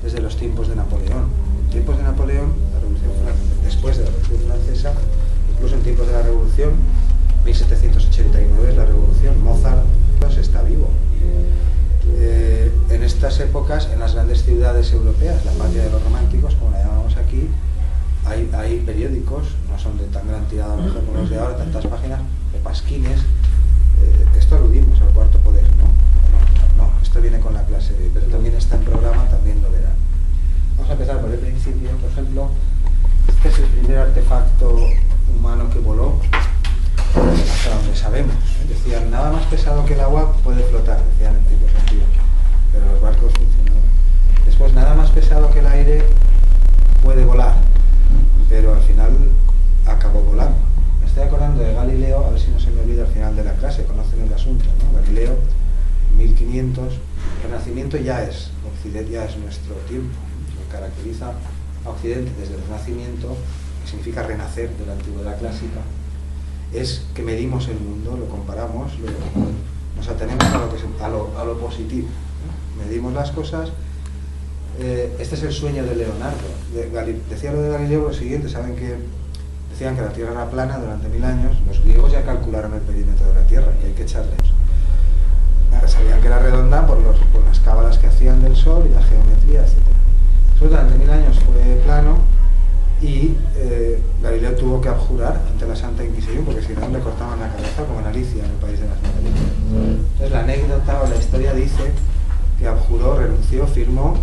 desde los tiempos de Napoleón. En tiempos de Napoleón, después de la Revolución Francesa, incluso en tiempos de la Revolución, 1789 es la Revolución, Mozart está vivo. En estas épocas, en las grandes ciudades europeas, la patria de los románticos, como la llamamos aquí, hay periódicos, no son de tan gran tirada a lo mejor como los de ahora, tantas páginas, o pasquines. Esto aludimos al cuarto poder, ¿no? No, esto viene con la clase de hoy, pero también está en programa, también lo verán. Vamos a empezar por el principio. Por ejemplo, este es el primer artefacto humano que voló, hasta donde sabemos. Decían, nada más pesado que el agua puede flotar, decían en tiempos antiguos, pero los barcos funcionaban. Después, nada más pesado que el aire puede volar, pero al final acabó volando. Me estoy acordando de Galileo, a ver si no se me olvida al final de la clase, conocen el asunto, ¿no? Galileo, 1500, el Renacimiento ya es Occidente, ya es nuestro tiempo. Lo que caracteriza a Occidente desde el Renacimiento, que significa renacer de la antigüedad clásica, es que medimos el mundo, lo comparamos, nos atenemos a lo positivo, ¿no? Medimos las cosas. Este es el sueño de Leonardo. Decía lo de Galileo lo siguiente, saben que decían que la Tierra era plana durante 1000 años, los griegos ya calcularon el perímetro de la Tierra, y hay que echarles. Sabían que era redonda por las cábalas que hacían del Sol y la geometría, etc. Después durante 1000 años fue plano y Galileo tuvo que abjurar ante la Santa Inquisición, porque si no le cortaban la cabeza como en Alicia, en el País de las Maravillas. Entonces la anécdota o la historia dice que abjuró, renunció, firmó,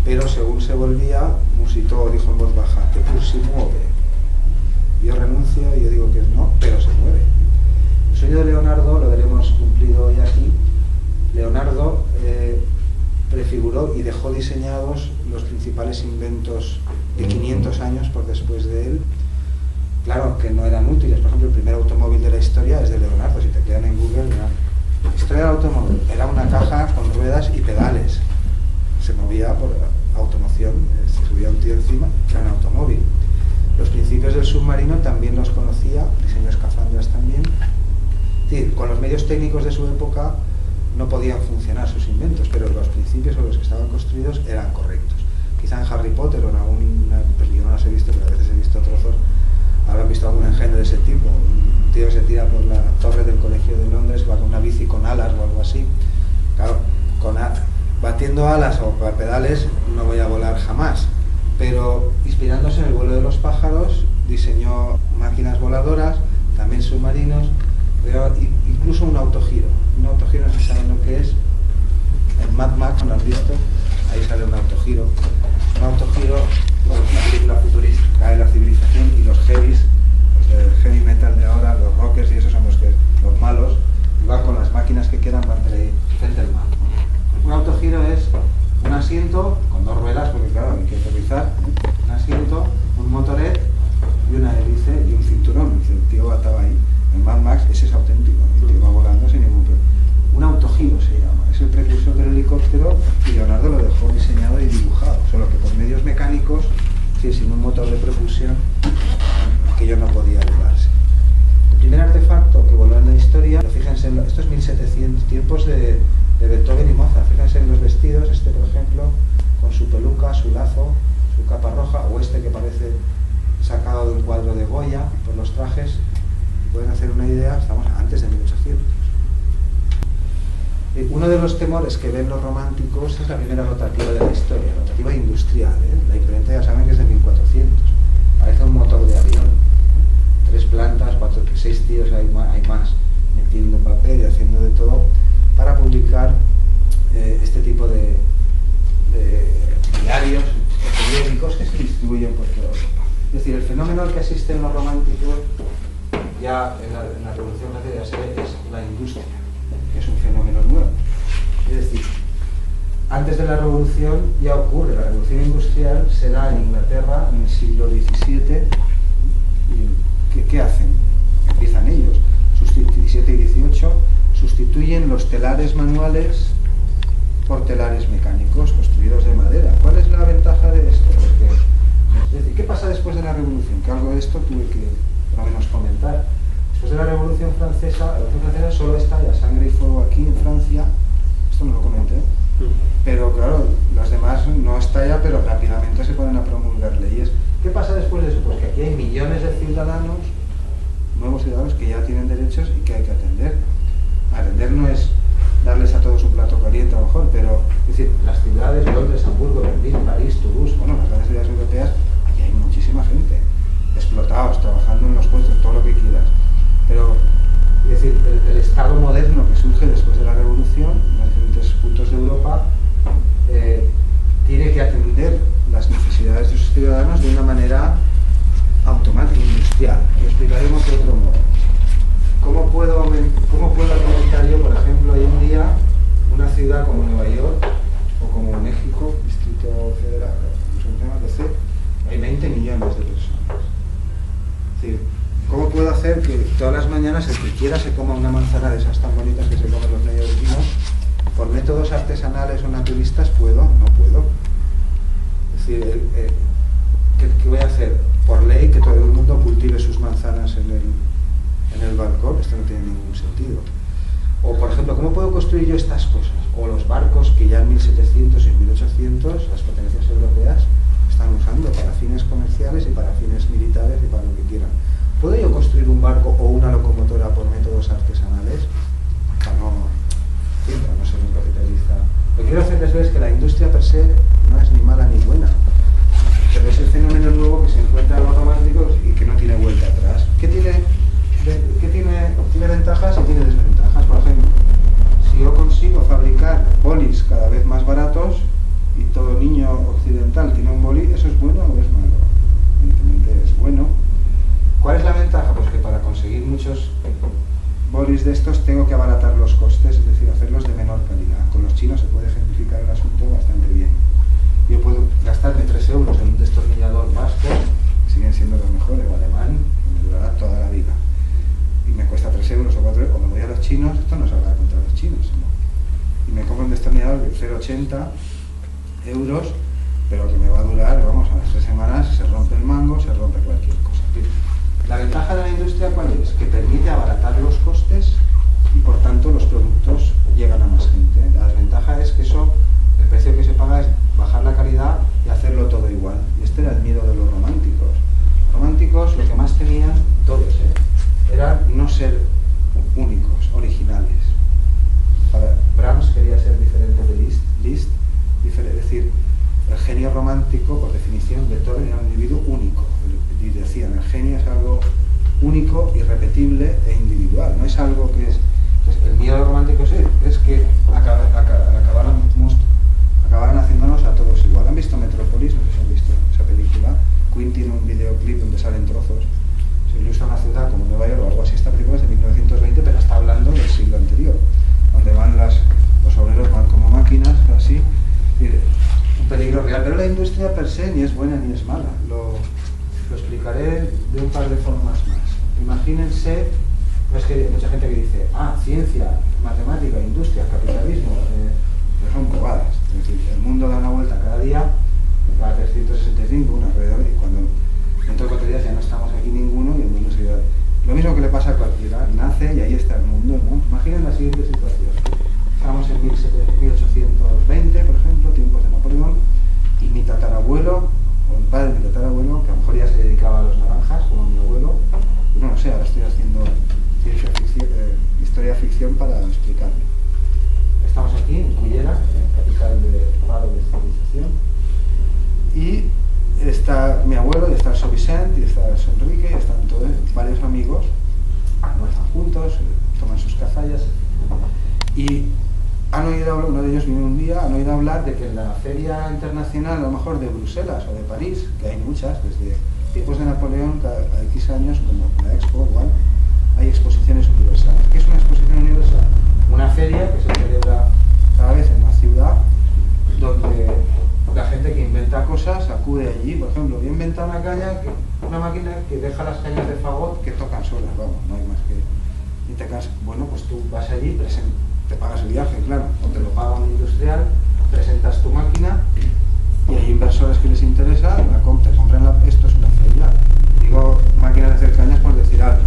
pero según se volvía, musitó, dijo en voz baja, que pur si mueve. Yo renuncio y yo digo que no, pero se mueve. El sueño de Leonardo lo veremos cumplido hoy aquí. Leonardo prefiguró y dejó diseñados los principales inventos de 500 años por después de él. Claro que no eran útiles. Por ejemplo, el primer automóvil de la historia es de Leonardo. Si te quedan en Google, verán. La historia del automóvil era una caja con ruedas y pedales. Se movía por automoción, se subía un tío encima, era un automóvil. Los principios del submarino también los conocía, diseñó escafandras también. Es decir, con los medios técnicos de su época no podían funcionar sus inventos, pero los principios sobre los que estaban construidos eran correctos. Quizá en Harry Potter o en alguna película, yo no las he visto, pero a veces he visto trozos, habrán visto algún engenio de ese tipo. Un tío que se tira por la torre del colegio de Londres, va con una bici con alas o algo así. Claro, batiendo alas o pedales no voy a volar jamás, pero inspirándose en el vuelo de los pájaros, diseñó máquinas voladoras, también submarinos, incluso un autogiro. Un autogiro, no se saben lo que es. En Mad Max, ¿lo han visto? Ahí sale un autogiro. Un autogiro, bueno, es una película futurista, cae la civilización y los heavies, los del heavy metal de ahora, los rockers y esos son los malos, y van con las máquinas que quedan, van frente al mar. Un autogiro es un asiento con dos ruedas, porque claro, hay que aterrizar, un asiento, un motoret y una hélice y un cinturón. El tío ataba ahí. En Mad Max ese es auténtico, el tío va volando sin ningún problema. Un autogiro se llama, es el precursor del helicóptero y Leonardo lo dejó diseñado y dibujado, solo que por medios mecánicos, sin un motor de propulsión, aquello no podía volarse. El primer artefacto que voló en la historia, fíjense, esto es 1700, tiempos de Beethoven y Mozart. Fíjense en los vestidos, este por ejemplo, con su peluca, su lazo, su capa roja, o este que parece sacado de un cuadro de Goya, por los trajes, pueden hacer una idea, estamos antes de 1800. Uno de los temores que ven los románticos es la primera rotativa de la historia, rotativa industrial, La imprenta ya saben que es de 1400, parece un motor de avión, 3 plantas, 6 tíos, hay más, metiendo papel y haciendo de todo, para publicar este tipo de diarios, periódicos que se distribuyen por toda Europa. Es decir, el fenómeno al que asisten los románticos ya en la Revolución Francesa se ve, es la industria, que es un fenómeno nuevo. Es decir, antes de la Revolución ya ocurre, la Revolución Industrial se da en Inglaterra en el siglo XVII. ¿Y qué hacen? Empiezan ellos, 17 y 18, sustituyen los telares manuales por telares mecánicos construidos de madera. ¿Cuál es la ventaja de esto? Porque, es decir, ¿qué pasa después de la Revolución? Que algo de esto tuve que por lo menos comentar. Después de la Revolución Francesa solo estalla sangre y fuego aquí en Francia, esto no lo comenté, Pero claro, los demás no estalla, pero rápidamente se ponen a promulgar leyes. ¿Qué pasa después de eso? Pues que aquí hay millones de ciudadanos, nuevos ciudadanos, que ya tienen derechos y que hay que atender. Atender no es darles a todos un plato caliente a lo mejor, pero es decir, las ciudades, Londres, Hamburgo, Berlín, París, Toulouse, bueno, las grandes ciudades europeas, aquí hay muchísima gente, explotados, trabajando en los puestos, todo lo que quieras. Pero, es decir, el Estado moderno que surge después de la Revolución, en los diferentes puntos de Europa, tiene que atender las necesidades de sus ciudadanos de una manera automática, industrial. Lo explicaremos de otro modo. ¿Cómo puedo alimentar yo, por ejemplo, hoy en día, una ciudad como Nueva York o como México, Distrito Federal, hay 20 millones de personas? Es decir, ¿cómo puedo hacer que todas las mañanas el que quiera se coma una manzana de esas tan bonitas que se comen los neoyorquinos? ¿Por métodos artesanales o naturistas puedo? No puedo. Es decir, ¿qué voy a hacer? Por ley que todo el mundo cultive sus manzanas en el balcón. Esto no tiene ningún sentido. O, por ejemplo, ¿cómo puedo construir yo estas cosas? O los barcos que ya en 1700 y en 1800 las potencias europeas están usando para fines comerciales y para fines militares y para lo que quieran. ¿Puedo yo construir un barco o una locomotora por métodos artesanales? Para no ser un capitalista. Lo que quiero hacerles ver es que la industria per se no es ni mala ni buena, pero es el fenómeno nuevo que se encuentra en los románticos y que no tiene vuelta atrás. ¿Qué tiene ventajas y tiene desventajas? Por ejemplo, si yo consigo fabricar bolis cada vez más baratos y todo niño occidental tiene un boli, ¿eso es bueno o es malo? Evidentemente es bueno. ¿Cuál es la ventaja? Pues que para conseguir muchos bolis de estos tengo que abaratar los costes, es decir, hacerlos de menor calidad. Con los chinos se puede ejemplificar el asunto bastante bien. Yo puedo gastarme 3 euros en un destornillador vasco, que siguen siendo los mejores, o alemán, que me durará toda la vida. Y me cuesta 3 euros o 4 euros, o me voy a los chinos, esto no se habla contra los chinos, ¿no? Y me compro un destornillador de 0,80 euros, pero que me va a durar, vamos, a las 3 semanas se rompe el mango, se rompe cualquier cosa. La ventaja de la industria, ¿cuál es? Que permite abaratar los costes y por tanto los productos llegan a más gente. La desventaja es que el precio que se paga es bajar la calidad y hacerlo todo igual. Y este era el miedo de los románticos. Los románticos lo que más tenían, todos, era no ser únicos, originales. Brahms quería ser diferente de Liszt, es decir, el genio romántico, por definición, Beethoven era un individuo único. Y decían, el genio es algo único, irrepetible e individual. No es algo que es... Entonces, el miedo de los románticos es que acabaran haciéndonos a todos igual. ¿Han visto Metrópolis? No sé si han visto esa película. Queen tiene un videoclip donde salen trozos. Se ilustra una ciudad como Nueva York o algo así. Esta película es de 1920, pero está hablando del siglo anterior, donde van los obreros van como máquinas, así. Un peligro real. Pero la industria per se ni es buena ni es mala. Lo explicaré de un par de formas más. Imagínense, no es que hay mucha gente que dice, ciencia, matemática, industria, capitalismo, pero son cobadas. Es decir, el mundo da una vuelta cada día, cada 365, un alrededor, y cuando dentro de 4 días ya no estamos aquí ninguno y el mundo se irá. Lo mismo que le pasa a cualquiera, nace y ahí está el mundo, ¿no? Imaginen la siguiente situación. Estamos en 1820, por ejemplo, tiempos de Napoleón, y mi tatarabuelo, o el padre de mi tatarabuelo, que a lo mejor ya se dedicaba a los naranjas, como mi abuelo, y no lo sé, ahora estoy haciendo historia ficción para explicarlo. Estamos aquí, en Cullera, capital de Faro de civilización, y está mi abuelo, y está el Vicent, y está el Enrique, y están todos, varios amigos, almuerzan juntos, toman sus cazallas, y han oído hablar, uno de ellos vino un día, han oído hablar de que en la feria internacional, a lo mejor de Bruselas o de París, que hay muchas, desde tiempos de Napoleón, cada X años, como la Expo, igual, hay exposiciones universales. ¿Qué es una exposición universal? Una feria que se celebra cada vez en una ciudad, donde la gente que inventa cosas acude allí. Por ejemplo, voy a inventar una máquina que deja las cañas de fagot que tocan solas, vamos, no hay más que... Y te cansas, bueno, pues tú vas allí, te pagas el viaje, claro, o te lo paga un industrial, presentas tu máquina y hay inversores que les interesa, te compran esto es una feria. Digo, máquinas de hacer cañas por decir algo,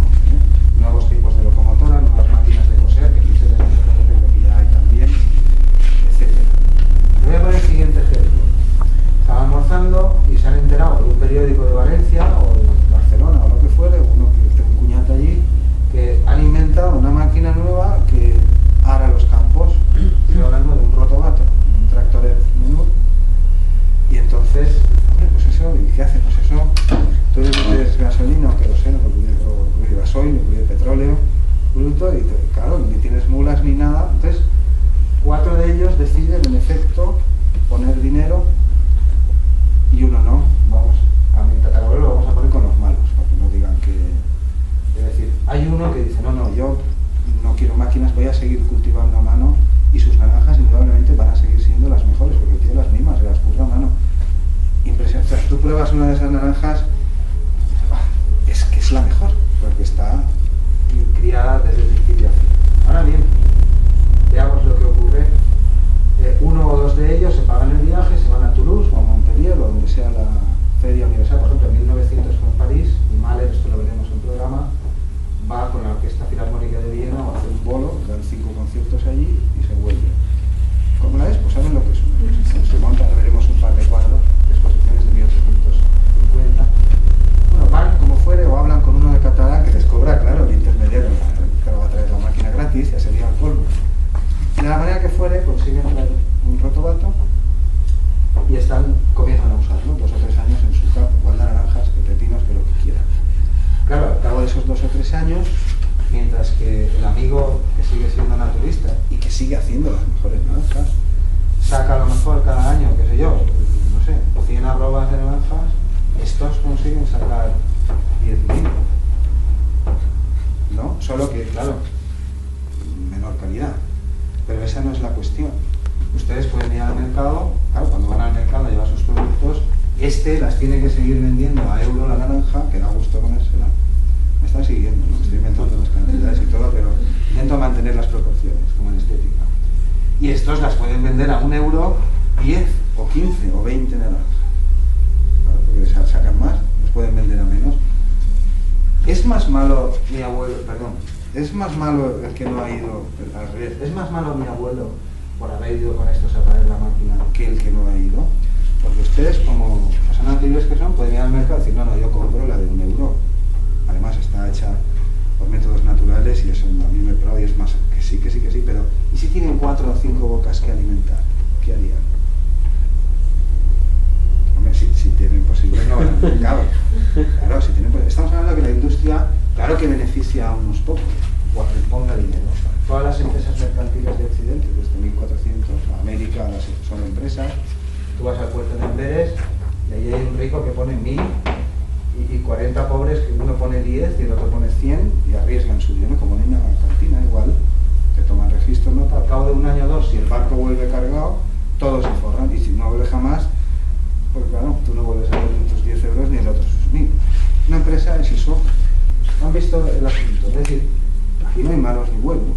nuevos tipos de locomotora, nuevas máquinas de coser, que aquí se les que ya hay también, etc. inventado una máquina nueva que ara los campos. Estoy hablando de un rotovato, un tractor menú. Y entonces, hombre, pues eso, ¿y qué hace? Pues eso, tú le metes gasolina o queroseno, o gasoil, o petróleo bruto, y claro, ni tienes mulas ni nada. Entonces, 4 de ellos deciden, en efecto, poner dinero y uno no. Vamos a mi tatarabuelo lo vamos a poner con los malos, para que no digan que... Es decir, hay uno que dice, no, yo no quiero máquinas, voy a seguir cultivando a mano, y sus naranjas indudablemente van a seguir siendo las mejores, porque tiene las mismas, se las curra a mano. Impresionante. O sea, tú pruebas una de esas naranjas, es que es la mejor, porque está criada desde el principio a fin. Ahora bien, veamos lo que ocurre. 1 o 2 de ellos se pagan el viaje, se van a Toulouse o a Montpellier o donde sea la feria universal. Por ejemplo, en 1900 fue en París, y Mahler, esto lo veremos en el programa, va con la Orquesta Filarmónica de Viena a hacer un bolo, dan 5 conciertos allí y se vuelve. ¿Cómo la es? Pues saben lo que es una exposición. Se monta, veremos un par de cuadros, exposiciones de 1850. Bueno, van como fuere o hablan con uno de catalán que les cobra, claro, el intermediario, que va a traer la máquina gratis, ya sería el colmo. Y de la manera que fuere, consiguen traer un rotovato y comienzan a usarlo 2 o 3 años en su campo, igual de naranjas, que pepinos, que lo que quieran. Claro, al cabo de esos 2 o 3 años, mientras que el amigo que sigue siendo naturista y que sigue haciendo las mejores naranjas, saca a lo mejor cada año, qué sé yo, no sé, 100 arrobas de naranjas, estos consiguen sacar 10.000. ¿No? Solo que, claro, menor calidad. Pero esa no es la cuestión. Ustedes pueden ir al mercado, claro, cuando van al mercado a llevar sus productos, las tiene que seguir vendiendo a euro la naranja, que da gusto comérsela. Me están siguiendo, ¿no? Estoy inventando las cantidades y todo, pero intento mantener las proporciones, como en estética. Y estos las pueden vender a 1 euro 10 o 15 o 20 naranjas. Claro, porque sacan más, los pueden vender a menos. Es más malo mi abuelo, perdón, es más malo el que no ha ido, al revés, es más malo mi abuelo por haber ido con estos a traer la máquina que el que no ha ido. Porque ustedes, como personas libres que son, pueden ir al mercado y decir, no, yo compro la de 1 euro. Además está hecha por métodos naturales y eso a mí me probado y es más que sí, pero ¿y si tienen 4 o 5 bocas que alimentar? ¿Qué harían? Hombre, si tienen posible no van al mercado. Claro, si tienen, estamos hablando de que la industria, claro que beneficia a unos pocos, o a quien ponga dinero. Todas las empresas mercantiles de Occidente, desde 1400, América son empresas. Tú vas al puerto de Amberes y ahí hay un rico que pone 1000 y 40 pobres que uno pone 10 y el otro pone 100 y arriesgan su dinero, como en una cantina igual, te toman registro, nota, al cabo de 1 año o 2, si el barco vuelve cargado, todos se forran, y si no vuelve jamás, pues claro, tú no vuelves a ver tus 10 euros ni el otro sus 1000. Una empresa es eso. ¿Han visto el asunto? Es decir, aquí no hay malos ni buenos.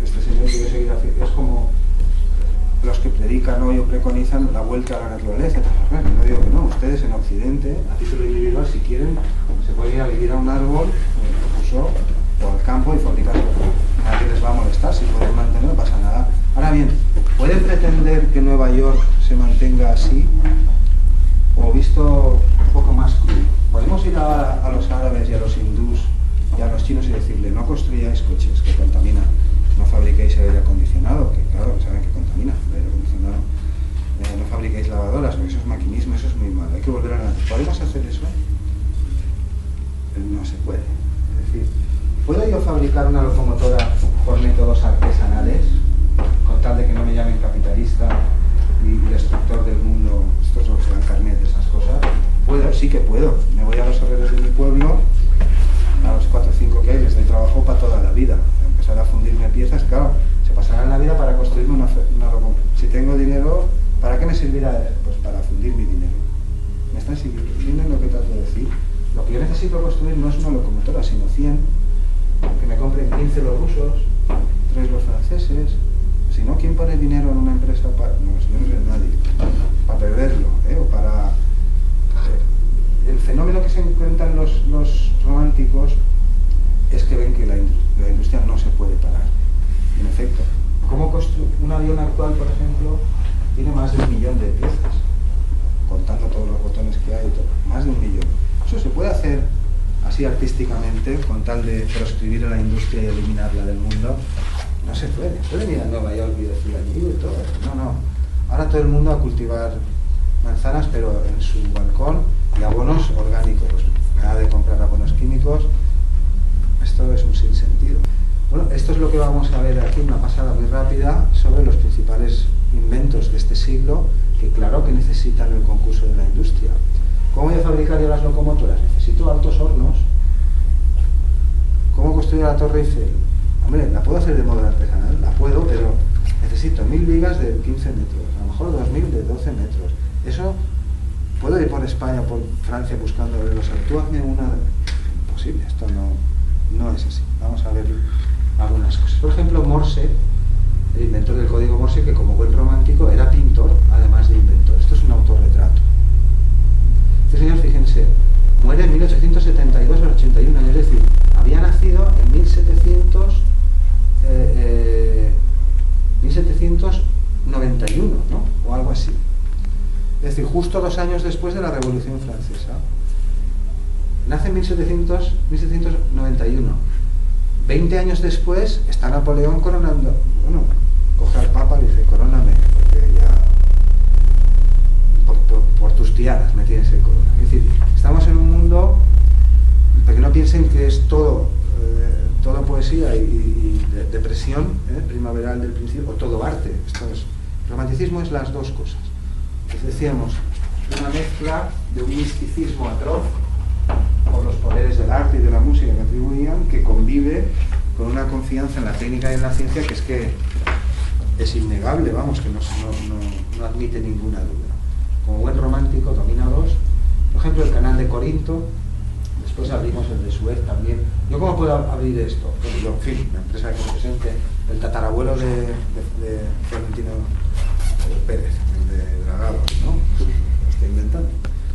Este señor quiere seguir haciendo, es como los que predican hoy o preconizan la vuelta a la naturaleza. No digo que no, ustedes en Occidente, a título individual, si quieren, se pueden ir a vivir a un árbol, o al campo y fabricar. Nadie les va a molestar, si pueden mantener, no pasa nada. Ahora bien, ¿pueden pretender que Nueva York se mantenga así? O visto un poco más crudo. Podemos ir a los árabes y a los hindús y a los chinos y decirle, no construyáis coches que contaminan, no fabriquéis aire acondicionado, que claro, saben que contamina el aire acondicionado, no fabriquéis lavadoras, porque eso es maquinismo, eso es muy malo, hay que volver a la... ¿Podemos hacer eso? No se puede. Es decir, ¿puedo yo fabricar una locomotora por métodos artesanales, con tal de que no me llamen capitalista y destructor del mundo? Estos no se dan carnet de esas cosas. Puedo, sí que puedo. Me voy a los obreros de mi pueblo, a los 4 o 5 que hay, les doy trabajo para toda la vida. Empezar a fundirme piezas, claro, se pasarán la vida para construirme una locomotora. Si tengo dinero, ¿para qué me servirá? Pues para fundir mi dinero. ¿Me están siguiendo? ¿Entienden lo que trato de decir? Lo que yo necesito construir no es una locomotora, sino 100, que me compren 15 los rusos, 3 los franceses. Si no, ¿quién pone dinero en una empresa para...? No, yo no sé nadie. Para perderlo, o para... El fenómeno que se encuentran los románticos es que ven que la industria no se puede parar. En efecto, ¿cómo un avión actual, por ejemplo, tiene más de 1 millón de piezas? Contando todos los botones que hay y todo. Más de 1 millón. Eso se puede hacer a así artísticamente, con tal de proscribir a la industria y eliminarla del mundo, no se puede. Pueden ir a Nueva York y decir allí y todo eso. No, no. Ahora todo el mundo a cultivar manzanas, pero en su balcón, y abonos orgánicos. Nada de comprar abonos químicos. Esto es un sinsentido. Bueno, esto es lo que vamos a ver aquí, una pasada muy rápida sobre los principales inventos de este siglo, que claro que necesitan el concurso de la industria. ¿Cómo voy a fabricar yo las locomotoras? Necesito altos hornos. ¿Cómo construir la Torre Eiffel? Hombre, la puedo hacer de modo artesanal, la puedo, pero necesito 1000 vigas de 15 metros, a lo mejor 2000 de 12 metros. Eso, puedo ir por España o por Francia buscando verlos. Tú hazme una... Imposible, esto no es así. Vamos a ver algunas cosas. Por ejemplo, Morse, el inventor del código Morse, que como buen romántico era pintor, además de inventor. Esto es un autorretrato. Este señor, fíjense, muere en 1872 a los 81 años, es decir, había nacido en 1791, ¿no? O algo así. Es decir, justo 2 años después de la Revolución Francesa. Nace en 1791. 20 años después está Napoleón coronando. Bueno, coge al Papa y dice, coróname, porque ya por tus tiaras me tienes que coronar. Es decir, estamos en un mundo, para que no piensen que es todo poesía y depresión primaveral del principio, o todo arte. El romanticismo es las dos cosas. Entonces decíamos, una mezcla de un misticismo atroz por los poderes del arte y de la música que atribuían, que convive con una confianza en la técnica y en la ciencia que es innegable, vamos, que no admite ninguna duda. Como buen romántico, domina dos. Por ejemplo, el canal de Corinto, después abrimos el de Suez también. ¿Yo cómo puedo abrir esto? Pues yo, en fin, la empresa que presente, el tatarabuelo de Florentino Pérez, el de Dragados, ¿no? Lo estoy inventando.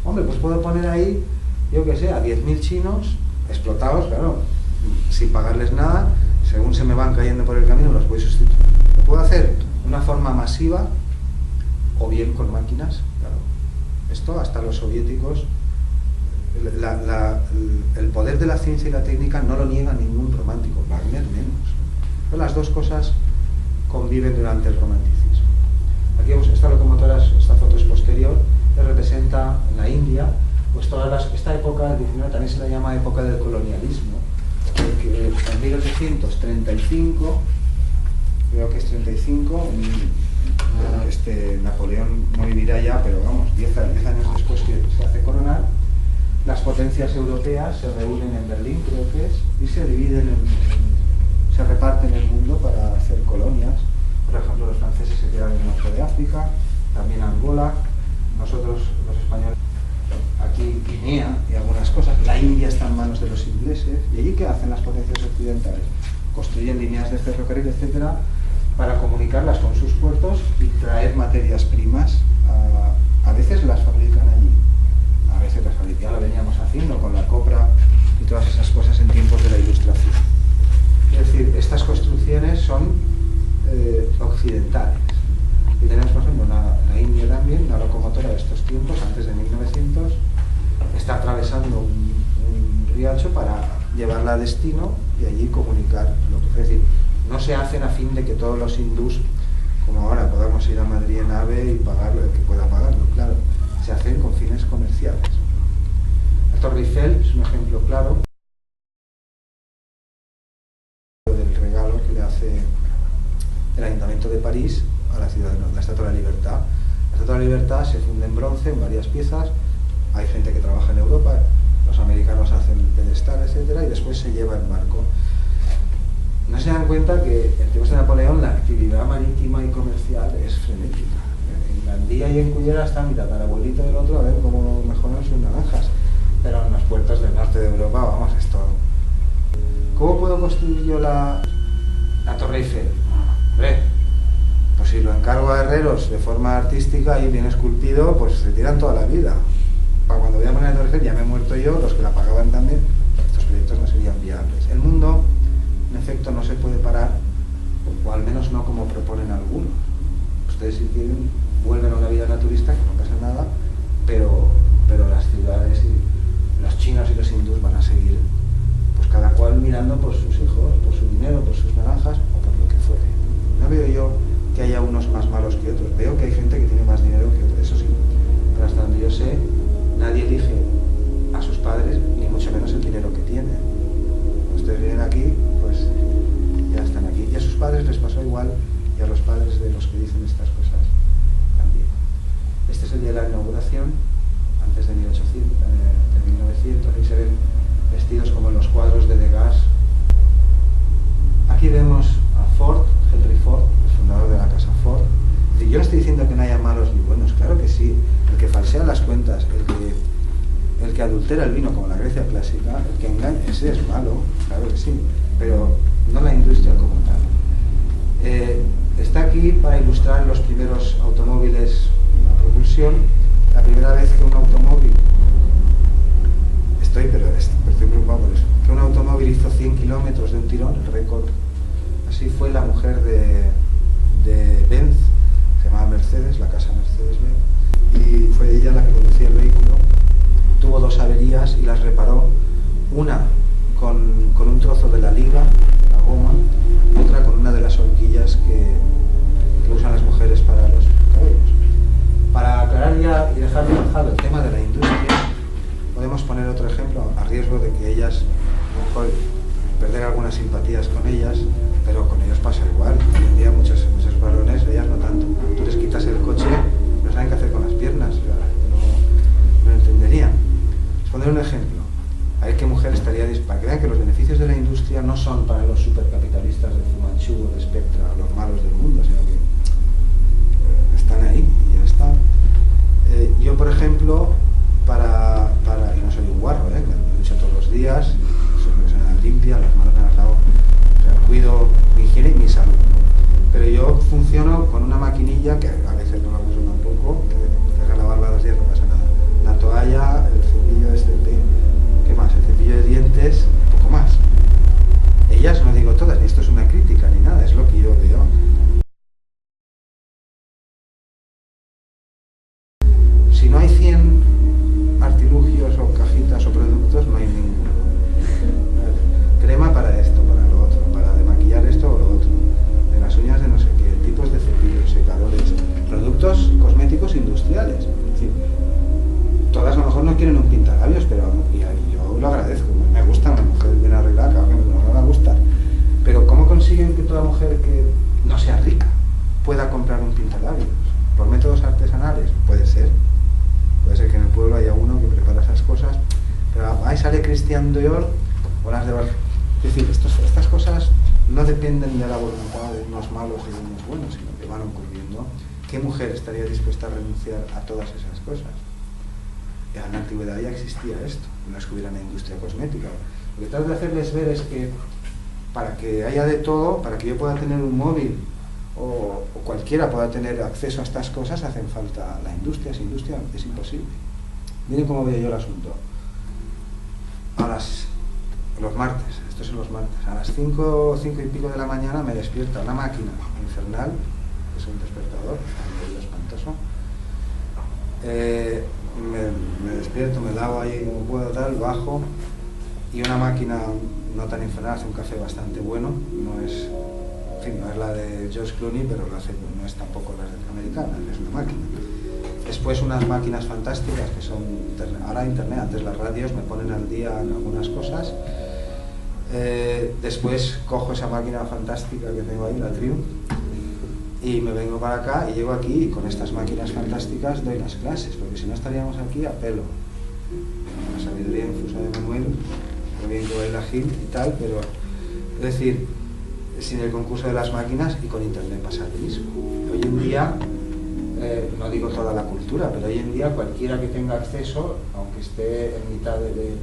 Hombre, pues puedo poner ahí, yo que sé, a 10.000 chinos explotados, claro, sin pagarles nada, según se me van cayendo por el camino, los voy sustituyendo. Lo puedo hacer de una forma masiva o bien con máquinas, claro. Esto hasta los soviéticos, el poder de la ciencia y la técnica no lo niega ningún romántico, Wagner menos. Pero las dos cosas conviven durante el romanticismo. Aquí vemos esta locomotora, esta foto es posterior, que representa en la India, pues esta época del 19 también se la llama época del colonialismo, porque en 1835, creo que es 35, Napoleón no vivirá ya, pero vamos, 10 años después que se hace coronar, las potencias europeas se reúnen en Berlín, creo que es, y se dividen, se reparten el mundo para hacer colonias. Por ejemplo, los franceses se quedan en el norte de África, también Angola, nosotros los españoles aquí Guinea y algunas cosas. La India está en manos de los ingleses. ¿Y allí qué hacen las potencias occidentales? Construyen líneas de ferrocarril, etcétera, para comunicarlas con sus puertos y traer materias primas. A veces las fabrican allí, a veces las fabrican. Ya lo veníamos haciendo con la copra y todas esas cosas en tiempos de la Ilustración. Es decir, estas construcciones son occidentales. Y tenemos, por ejemplo, la India también, una locomotora de estos tiempos, antes de 1900, está atravesando un riacho para llevarla a destino y allí comunicar lo que es. Decir, no se hacen a fin de que todos los hindús, como ahora, podamos ir a Madrid en AVE y pagarlo, el que pueda pagarlo, claro. Se hacen con fines comerciales. La Torre Eiffel es un ejemplo claro del regalo que le hace el Ayuntamiento de París a la ciudad, la Estatua de la Libertad. La Estatua de la Libertad se funde en bronce en varias piezas, hay gente que trabaja en Europa, los americanos hacen el pedestal, etcétera, y después se lleva en barco. No se dan cuenta que en tiempos de Napoleón la actividad marítima y comercial es frenética. En Gandía y en Cullera está mi tatarabuelito del otro a ver cómo mejoran sus naranjas, pero en los puertos del norte de Europa, vamos, esto. ¿Cómo puedo construir yo la Torre Eiffel? Hombre, pues si lo encargo a herreros de forma artística y bien esculpido, pues se tiran toda la vida. Para cuando voy a poner la Torre Eiffel ya me he muerto yo, los que la pagaban también, estos proyectos no serían viables. El mundo, en efecto, no se puede parar, o al menos no como proponen algunos. Ustedes, si quieren, vuelven a una vida naturista, que no pasa nada, pero las ciudades los chinos y los hindús van a seguir, pues cada cual mirando por sus hijos, por su dinero, por sus naranjas o por lo que fuere. No veo yo que haya unos más malos que otros, veo que hay gente que tiene más dinero que otros, eso sí, pero hasta donde yo sé, nadie elige a sus padres, ni mucho menos el dinero que tienen. Ustedes vienen aquí, pues ya están aquí. Y a sus padres les pasó igual, y a los padres de los que dicen estas cosas también. Este es el día de la inauguración, antes de 1900, ahí se ven vestidos como en los cuadros de Degas. Aquí vemos a Ford, Henry Ford, el fundador de la casa Ford. Y yo no estoy diciendo que no haya malos ni buenos, claro que sí. El que falsea las cuentas, el que adultera el vino como la Grecia clásica, el que engaña, ese es malo, claro que sí, pero no la industria como tal. Está aquí para ilustrar los primeros automóviles a propulsión. La primera vez que un automóvil, estoy preocupado por eso, que un automóvil hizo 100 kilómetros de un tirón, el récord, así fue la mujer de Benz, se llamaba Mercedes, la casa Mercedes-Benz, y fue ella la que conducía el vehículo. Tuvo dos averías y las reparó, una con un trozo de la liga, de la goma, y otra con una de las horquillas que usan las mujeres para los cabellos. Para aclarar ya y dejar zanjado el tema de la industria, podemos poner otro ejemplo, a riesgo de que ellas, a lo mejor, perder algunas simpatías con ellas, pero con ellos pasa igual. Hoy en día muchos varones, ellas no tanto. Tú les quitas el coche, no saben qué hacer con las piernas, no entenderían. Les pondré un ejemplo. A ver qué mujer estaría para que vean que los beneficios de la industria no son para los supercapitalistas de Fu Manchu o de Spectra, los malos del mundo, sino que están ahí y ya está. Yo, por ejemplo, y no soy un guarro, lo he dicho todos los días, soy una persona limpia, las manos me las lavo, o sea, cuido mi higiene y mi salud, ¿no? Pero yo funciono con una maquinilla que a veces no la uso tampoco, que deja lavarla 2 días, no pasa nada. La toalla, el cepillo ¿qué más? El cepillo de dientes, un poco más. Ellas, no digo todas, ni esto es una crítica ni nada, es lo que yo veo. Si no hay 100 artilugios o cajitas o productos, no hay ninguno. Crema para esto, para lo otro, para demaquillar esto o lo otro, de las uñas de no sé qué, tipos de cepillos, secadores, productos cosméticos industriales. Es decir, todas a lo mejor no quieren un pintalabios, pero yo lo agradezco. Me gusta una mujer bien arreglada, claro que no me va a gustar. Pero ¿cómo consiguen que toda mujer que no sea rica pueda comprar un pintalabios? ¿Por métodos artesanales? Puede ser. Puede ser que en el pueblo haya uno que prepara esas cosas, pero ahí sale Christian Dior o las de Bar. Es decir, estas cosas no dependen de la voluntad de unos malos y de unos buenos, sino que van ocurriendo. ¿Qué mujer estaría dispuesta a renunciar a todas esas cosas? En la antigüedad ya existía esto, no es que hubiera una industria cosmética. Lo que trato de hacerles ver es que para que haya de todo, para que yo pueda tener un móvil o cualquiera pueda tener acceso a estas cosas, hacen falta la industria. Sin industria es imposible. Miren cómo veo yo el asunto. Los martes, estos son los martes, a las 5 y pico de la mañana me despierta una máquina infernal, que es un despertador, un ruido espantoso. Me despierto, me lavo ahí como puedo, tal, bajo, y una máquina no tan infernal, hace un café bastante bueno, no es la de George Clooney, pero no es tampoco la americana, es una máquina. Después unas máquinas fantásticas que son, ahora internet, antes las radios me ponen al día en algunas cosas. Después cojo esa máquina fantástica que tengo ahí, la Triumph, y me vengo para acá y llego aquí y con estas máquinas fantásticas doy las clases, porque si no estaríamos aquí a pelo. La sabiduría infusa de Manuel, muy bien que baila Gil y tal, pero es decir, sin el concurso de las máquinas y con internet pasa lo mismo. Hoy en día, no digo toda la cultura, pero hoy en día cualquiera que tenga acceso, aunque esté en mitad del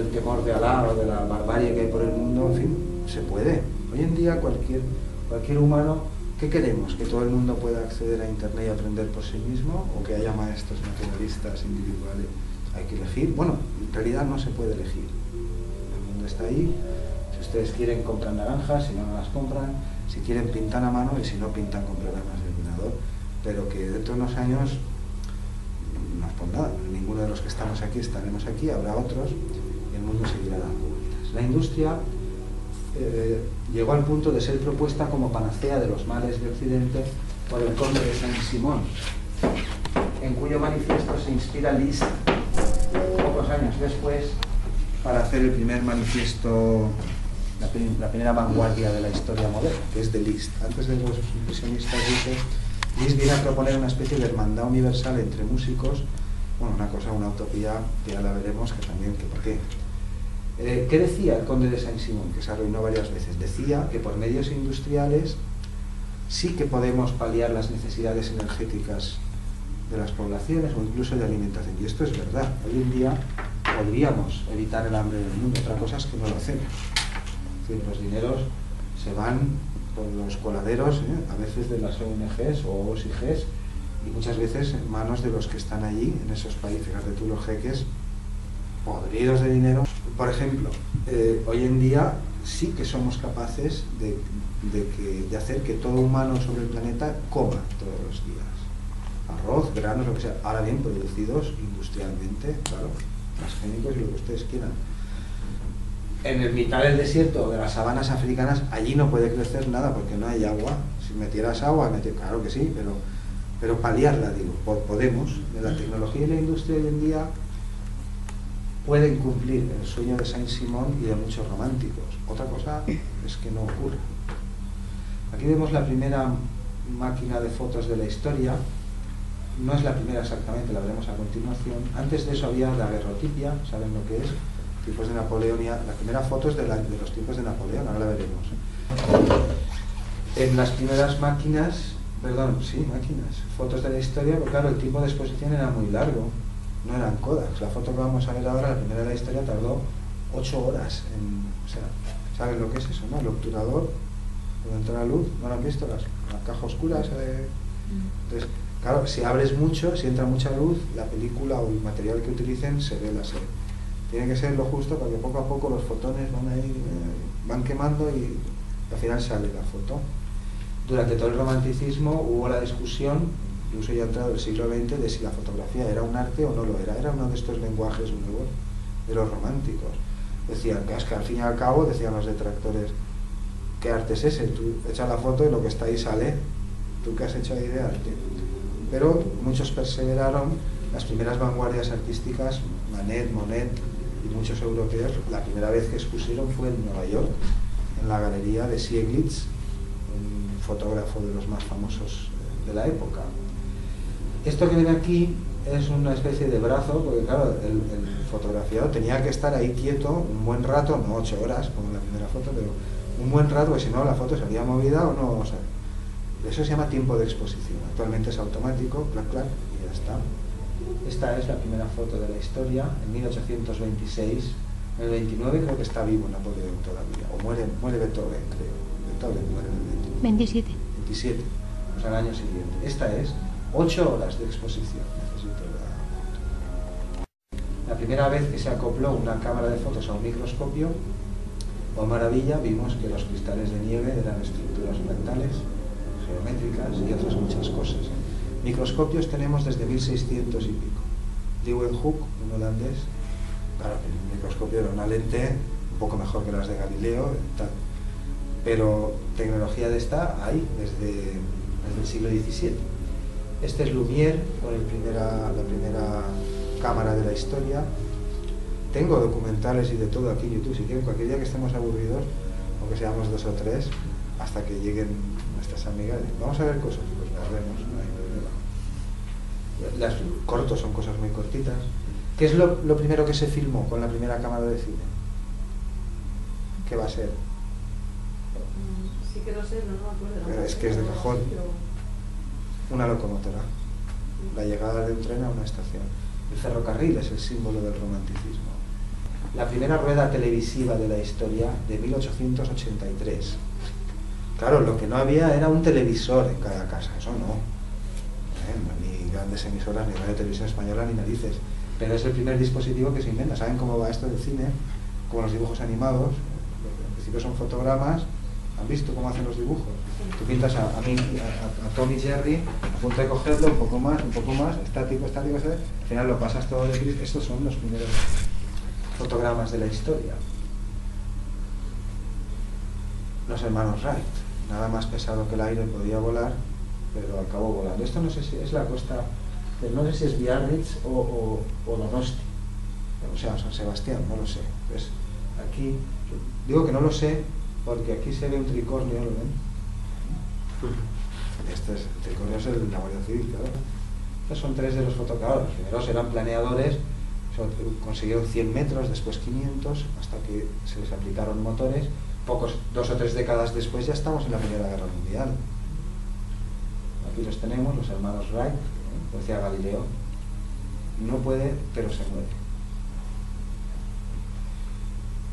temor de Alá o de la barbarie que hay por el mundo, en fin, se puede. Hoy en día cualquier humano, ¿qué queremos? ¿Que todo el mundo pueda acceder a internet y aprender por sí mismo? ¿O que haya maestros naturalistas individuales? Hay que elegir. Bueno, en realidad no se puede elegir. El mundo está ahí. Si ustedes quieren, compran naranjas, si no, no las compran. Si quieren, pintan a mano, y si no pintan, con programas de ordenador. Pero que dentro de unos años nos pues nada, ninguno de los que estamos aquí estaremos aquí, habrá otros, y el mundo seguirá dando vueltas. La industria llegó al punto de ser propuesta como panacea de los males de Occidente por el conde de Saint-Simon, en cuyo manifiesto se inspira Liszt pocos años después para hacer el primer manifiesto, la primera vanguardia de la historia moderna, que es de Liszt. Antes de los impresionistas, Liszt viene a proponer una especie de hermandad universal entre músicos, bueno, una utopía que ya la veremos, que también, que por qué. ¿Qué decía el conde de Saint-Simon, que se arruinó varias veces? Decía que por medios industriales sí que podemos paliar las necesidades energéticas de las poblaciones o incluso de alimentación. Y esto es verdad. Hoy en día podríamos evitar el hambre del mundo. Otra cosa es que no lo hacemos. Es decir, los dineros se van por los coladeros, a veces de las ONGs o OSIGs, y muchas veces en manos de los que están allí, en esos países. Fíjate tú, los jeques podridos de dinero. Por ejemplo, hoy en día sí que somos capaces de hacer que todo humano sobre el planeta coma todos los días. Arroz, granos, lo que sea, ahora bien producidos industrialmente, claro, transgénicos y lo que ustedes quieran. En el mitad del desierto de las sabanas africanas, allí no puede crecer nada porque no hay agua. Si metieras agua, claro que sí, pero paliarla, digo, podemos. La tecnología y la industria hoy en día pueden cumplir el sueño de Saint-Simon y de muchos románticos. Otra cosa es que no ocurre. Aquí vemos la primera máquina de fotos de la historia. No es la primera exactamente, la veremos a continuación. Antes de eso había la daguerrotipia, ¿saben lo que es? Tipos de Napoleón. La primera foto es de los tiempos de Napoleón, ahora la veremos. En las primeras máquinas, fotos de la historia, porque claro, el tiempo de exposición era muy largo, no eran Kodaks. La foto que vamos a ver ahora, la primera de la historia, tardó 8 horas. ¿Saben lo que es eso, no? El obturador, donde entra la luz, ¿no lo han visto? La caja oscura. Entonces, claro, si abres mucho, si entra mucha luz, la película o el material que utilicen se ve la serie. Tiene que ser lo justo para que poco a poco los fotones van quemando y al final sale la foto. Durante todo el romanticismo hubo la discusión, incluso ya entrado el siglo XX, de si la fotografía era un arte o no lo era. Era uno de estos lenguajes nuevos de los románticos. Decían que es que al fin y al cabo, decían los detractores, ¿qué arte es ese? Tú echas la foto y lo que está ahí sale. ¿Tú qué has hecho ahí de arte? Pero muchos perseveraron. Las primeras vanguardias artísticas, Manet, Monet y muchos europeos, la primera vez que expusieron fue en Nueva York, en la galería de Sieglitz, un fotógrafo de los más famosos de la época. Esto que ven aquí es una especie de brazo, porque claro, el fotografiado tenía que estar ahí quieto un buen rato, no 8 horas como en la primera foto, pero un buen rato, porque si no la foto salía movida o no. O sea, eso se llama tiempo de exposición. Actualmente es automático, clac, clac, y ya está. Esta es la primera foto de la historia, en 1826. En el 29 creo que está vivo Napoleón todavía, o muere Beethoven, creo. Beethoven muere en el 27. 27, pues al año siguiente. Esta es 8 horas de exposición. Necesito la primera vez que se acopló una cámara de fotos a un microscopio, oh maravilla, vimos que los cristales de nieve eran estructuras fractales, geométricas y otras muchas cosas. Microscopios tenemos desde 1600 y pico. Leeuwenhoek, un holandés, claro, el microscopio era una lente un poco mejor que las de Galileo, tal. Pero tecnología de esta hay desde el siglo XVII. Este es Lumière, con la primera cámara de la historia. Tengo documentales y de todo aquí en YouTube, si quieren, cualquier día que estemos aburridos, aunque seamos 2 o 3, hasta que lleguen nuestras amigas, vamos a ver cosas, pues las vemos, no hay problema. Las cortos son cosas muy cortitas. ¿Qué es lo primero que se filmó con la primera cámara de cine? ¿Qué va a ser? Sí que no sé, no me acuerdo. Pero es que es de cajón. Una locomotora. La llegada de un tren a una estación. El ferrocarril es el símbolo del romanticismo. La primera rueda televisiva de la historia, de 1883. Claro, lo que no había era un televisor en cada casa, eso no. Ni grandes emisoras, ni Radio Televisión Española, ni narices. Pero es el primer dispositivo que se inventa. ¿Saben cómo va esto del cine? Como los dibujos animados. Al principio son fotogramas, ¿Han visto cómo hacen los dibujos? Tú pintas a Tom y Jerry, a punto de cogerlo, un poco más, estático, estático, al final lo pasas todo de gris. Estos son los primeros fotogramas de la historia. Los hermanos Wright, nada más pesado que el aire, podía volar, pero acabó volando. Esto no sé si es la costa, no sé si es Biarritz o Donosti, o sea, San Sebastián, no lo sé. Pues aquí, digo que no lo sé, porque aquí se ve un tricornio, ¿lo ven? Este es, el tricornio es el de la Guardia Civil, claro. Estos son 3 de los fotogramas. Los primeros eran planeadores, consiguieron 100 metros, después 500, hasta que se les aplicaron motores. 2 o 3 décadas después ya estamos en la Primera Guerra Mundial. Aquí los tenemos, los hermanos Wright, como decía Galileo, no puede, pero se mueve.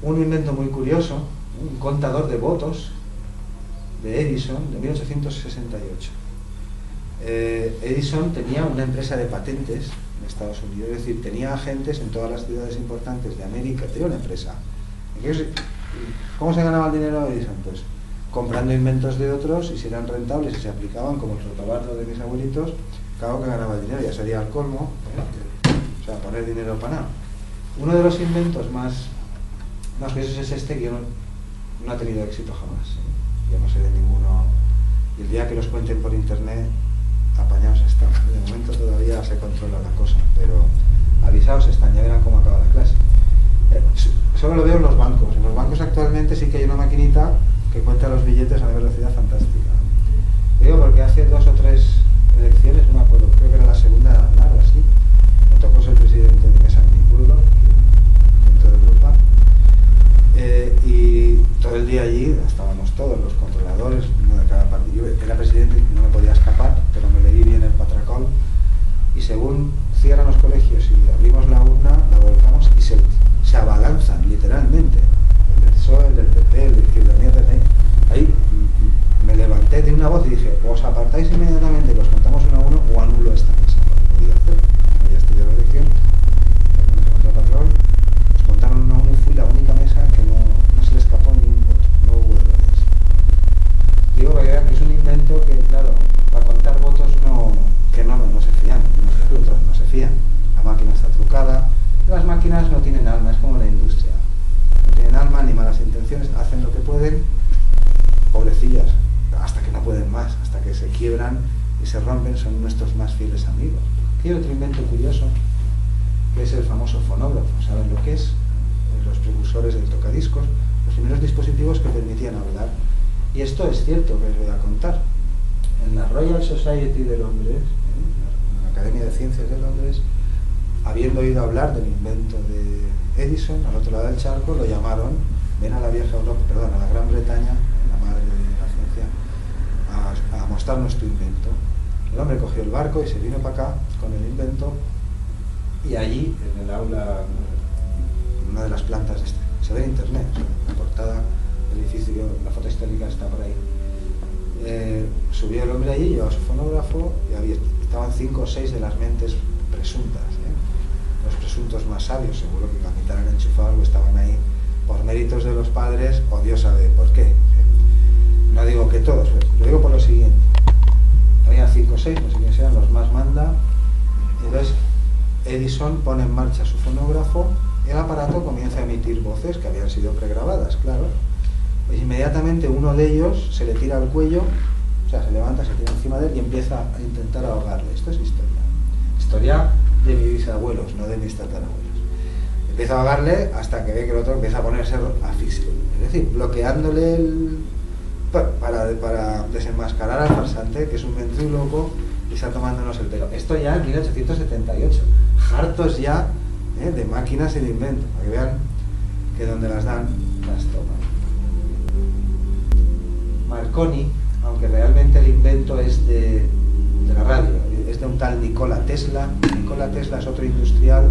Un invento muy curioso, un contador de votos de Edison, de 1868. Edison tenía una empresa de patentes en Estados Unidos, es decir, tenía agentes en todas las ciudades importantes de América, tenía una empresa. ¿Cómo se ganaba el dinero Edison? Pues comprando inventos de otros, y si eran rentables y se aplicaban, como el rotobarro de mis abuelitos, claro que ganaba el dinero, ya sería el colmo, o sea, poner dinero para nada. Uno de los inventos más curiosos es este, que yo no ha tenido éxito jamás. Yo no sé de ninguno, y el día que los cuenten por internet, apañados están. De momento todavía se controla la cosa, pero avisaos están, ya verán cómo acaba la clase. Solo lo veo en los bancos. En los bancos actualmente sí que hay una maquinita que cuenta los billetes a una velocidad fantástica. Digo porque hace 2 o 3 elecciones, no me acuerdo, creo que era la segunda de Aznar o así, me tocó ser presidente de Mesa Minicurdo, dentro de Europa, y todo el día allí estábamos todos, los controladores, uno de cada partido. Yo era presidente y no me podía escapar, pero me leí bien el patracol, y según cierran los colegios y abrimos la urna, la volcamos y se abalanzan literalmente, el del PSOE, el del PP, el de Izquierda Unida. Ahí me levanté de una voz y dije, o os apartáis inmediatamente, que os contamos 1 a 1, o anulo esta mesa. Lo que podía hacer, había estudiado la elección, nos contaron 1 a 1 y fui la única mesa que no se le escapó ni un voto, no hubo errores. Digo que vean que es un invento que, claro, para contar votos no se fían, no se fían. La máquina está trucada. Las máquinas no tienen alma, es como la industria. No tienen alma ni malas intenciones, hacen lo que pueden, pobrecillas, hasta que no pueden más, hasta que se quiebran y se rompen, son nuestros más fieles amigos. Aquí hay otro invento curioso, que es el famoso fonógrafo. ¿Saben lo que es? Los precursores del tocadiscos, los primeros dispositivos que permitían hablar. Y esto es cierto, que les voy a contar. En la Royal Society de Londres, en la Academia de Ciencias de Londres, habiendo oído hablar del invento de Edison, al otro lado del charco, lo llamaron, ven a la vieja Europa, perdón, a la Gran Bretaña, la madre de la ciencia, a mostrarnos tu invento. El hombre cogió el barco y se vino para acá con el invento, y allí, en el aula, en una de las plantas, se ve en internet, la portada del edificio, la foto histórica está por ahí. Subió el hombre allí, llevaba su fonógrafo, y estaban 5 o 6 de las mentes presuntas, los presuntos más sabios, seguro que la mitad han enchufado algo, estaban ahí por méritos de los padres, o Dios sabe por qué. No digo que todos, lo digo por lo siguiente. Había 5 o 6, no sé quiénes eran, los más manda. Entonces Edison pone en marcha su fonógrafo, y el aparato comienza a emitir voces que habían sido pregrabadas, claro. Pues inmediatamente uno de ellos se le tira al cuello, o sea, se levanta, se tira encima de él y empieza a intentar ahogarle. Esto es historia de mis bisabuelos, no de mis tatarabuelos. Empieza a ahogarle hasta que ve que el otro empieza a ponerse asfixio, es decir, bloqueándole para desenmascarar al farsante, que es un ventríloco y está tomándonos el pelo. Esto ya en 1878, hartos ya de máquinas y de inventos, para que vean que donde las dan, las toman. Marconi, aunque realmente el invento es de la radio, es de un tal Nikola Tesla. Nikola Tesla es otro industrial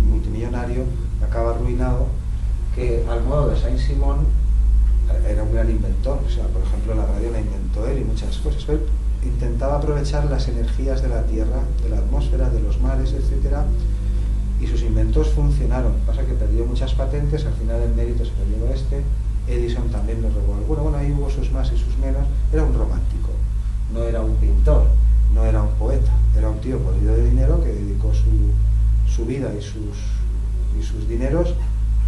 multimillonario que acaba arruinado, que al modo de Saint-Simon era un gran inventor. O sea, por ejemplo, la radio la inventó él y muchas cosas. Él intentaba aprovechar las energías de la tierra, de la atmósfera, de los mares, etcétera, y sus inventos funcionaron. Pasa que perdió muchas patentes, al final el mérito se lo llevó Edison también nos robó alguno. Bueno, ahí hubo sus más y sus menos. Era un romántico, no era un pintor, no era un poeta, era un tío podrido de dinero que dedicó su vida y sus dineros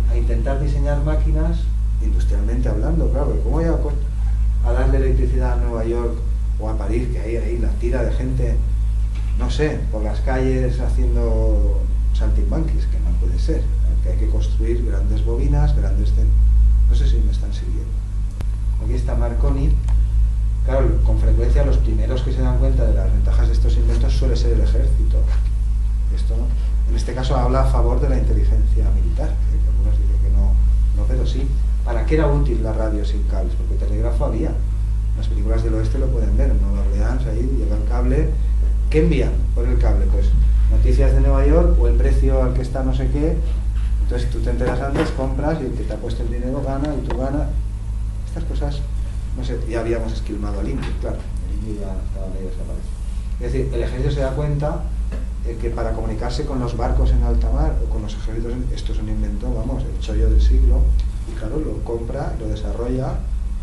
a intentar diseñar máquinas, industrialmente hablando, claro. ¿Cómo voy a darle electricidad a Nueva York o a París, que hay ahí la tira de gente, no sé, por las calles haciendo saltimbanquis? Que no puede ser, que hay que construir grandes bobinas, no sé si me están siguiendo. Aquí está Marconi. Claro, con frecuencia los primeros que se dan cuenta de las ventajas de estos inventos suele ser el ejército. Esto, en este caso, habla a favor de la inteligencia militar, que algunos dicen que no, pero sí. ¿Para qué era útil la radio sin cables? Porque telégrafo había. Las películas del oeste lo pueden ver. En Nueva Orleans, ahí llega el cable. ¿Qué envían por el cable? Pues noticias de Nueva York o el precio al que está no sé qué. Entonces tú te enteras antes, compras y el que te ha puesto el dinero gana y tú ganas. Estas cosas, no sé, ya habíamos esquilmado al indio, claro. El indio ya estaba medio desaparecido. Es decir, el ejército se da cuenta que para comunicarse con los barcos en alta mar o con los ejércitos, esto es un invento, vamos, el chollo del siglo. Y claro, lo compra, lo desarrolla,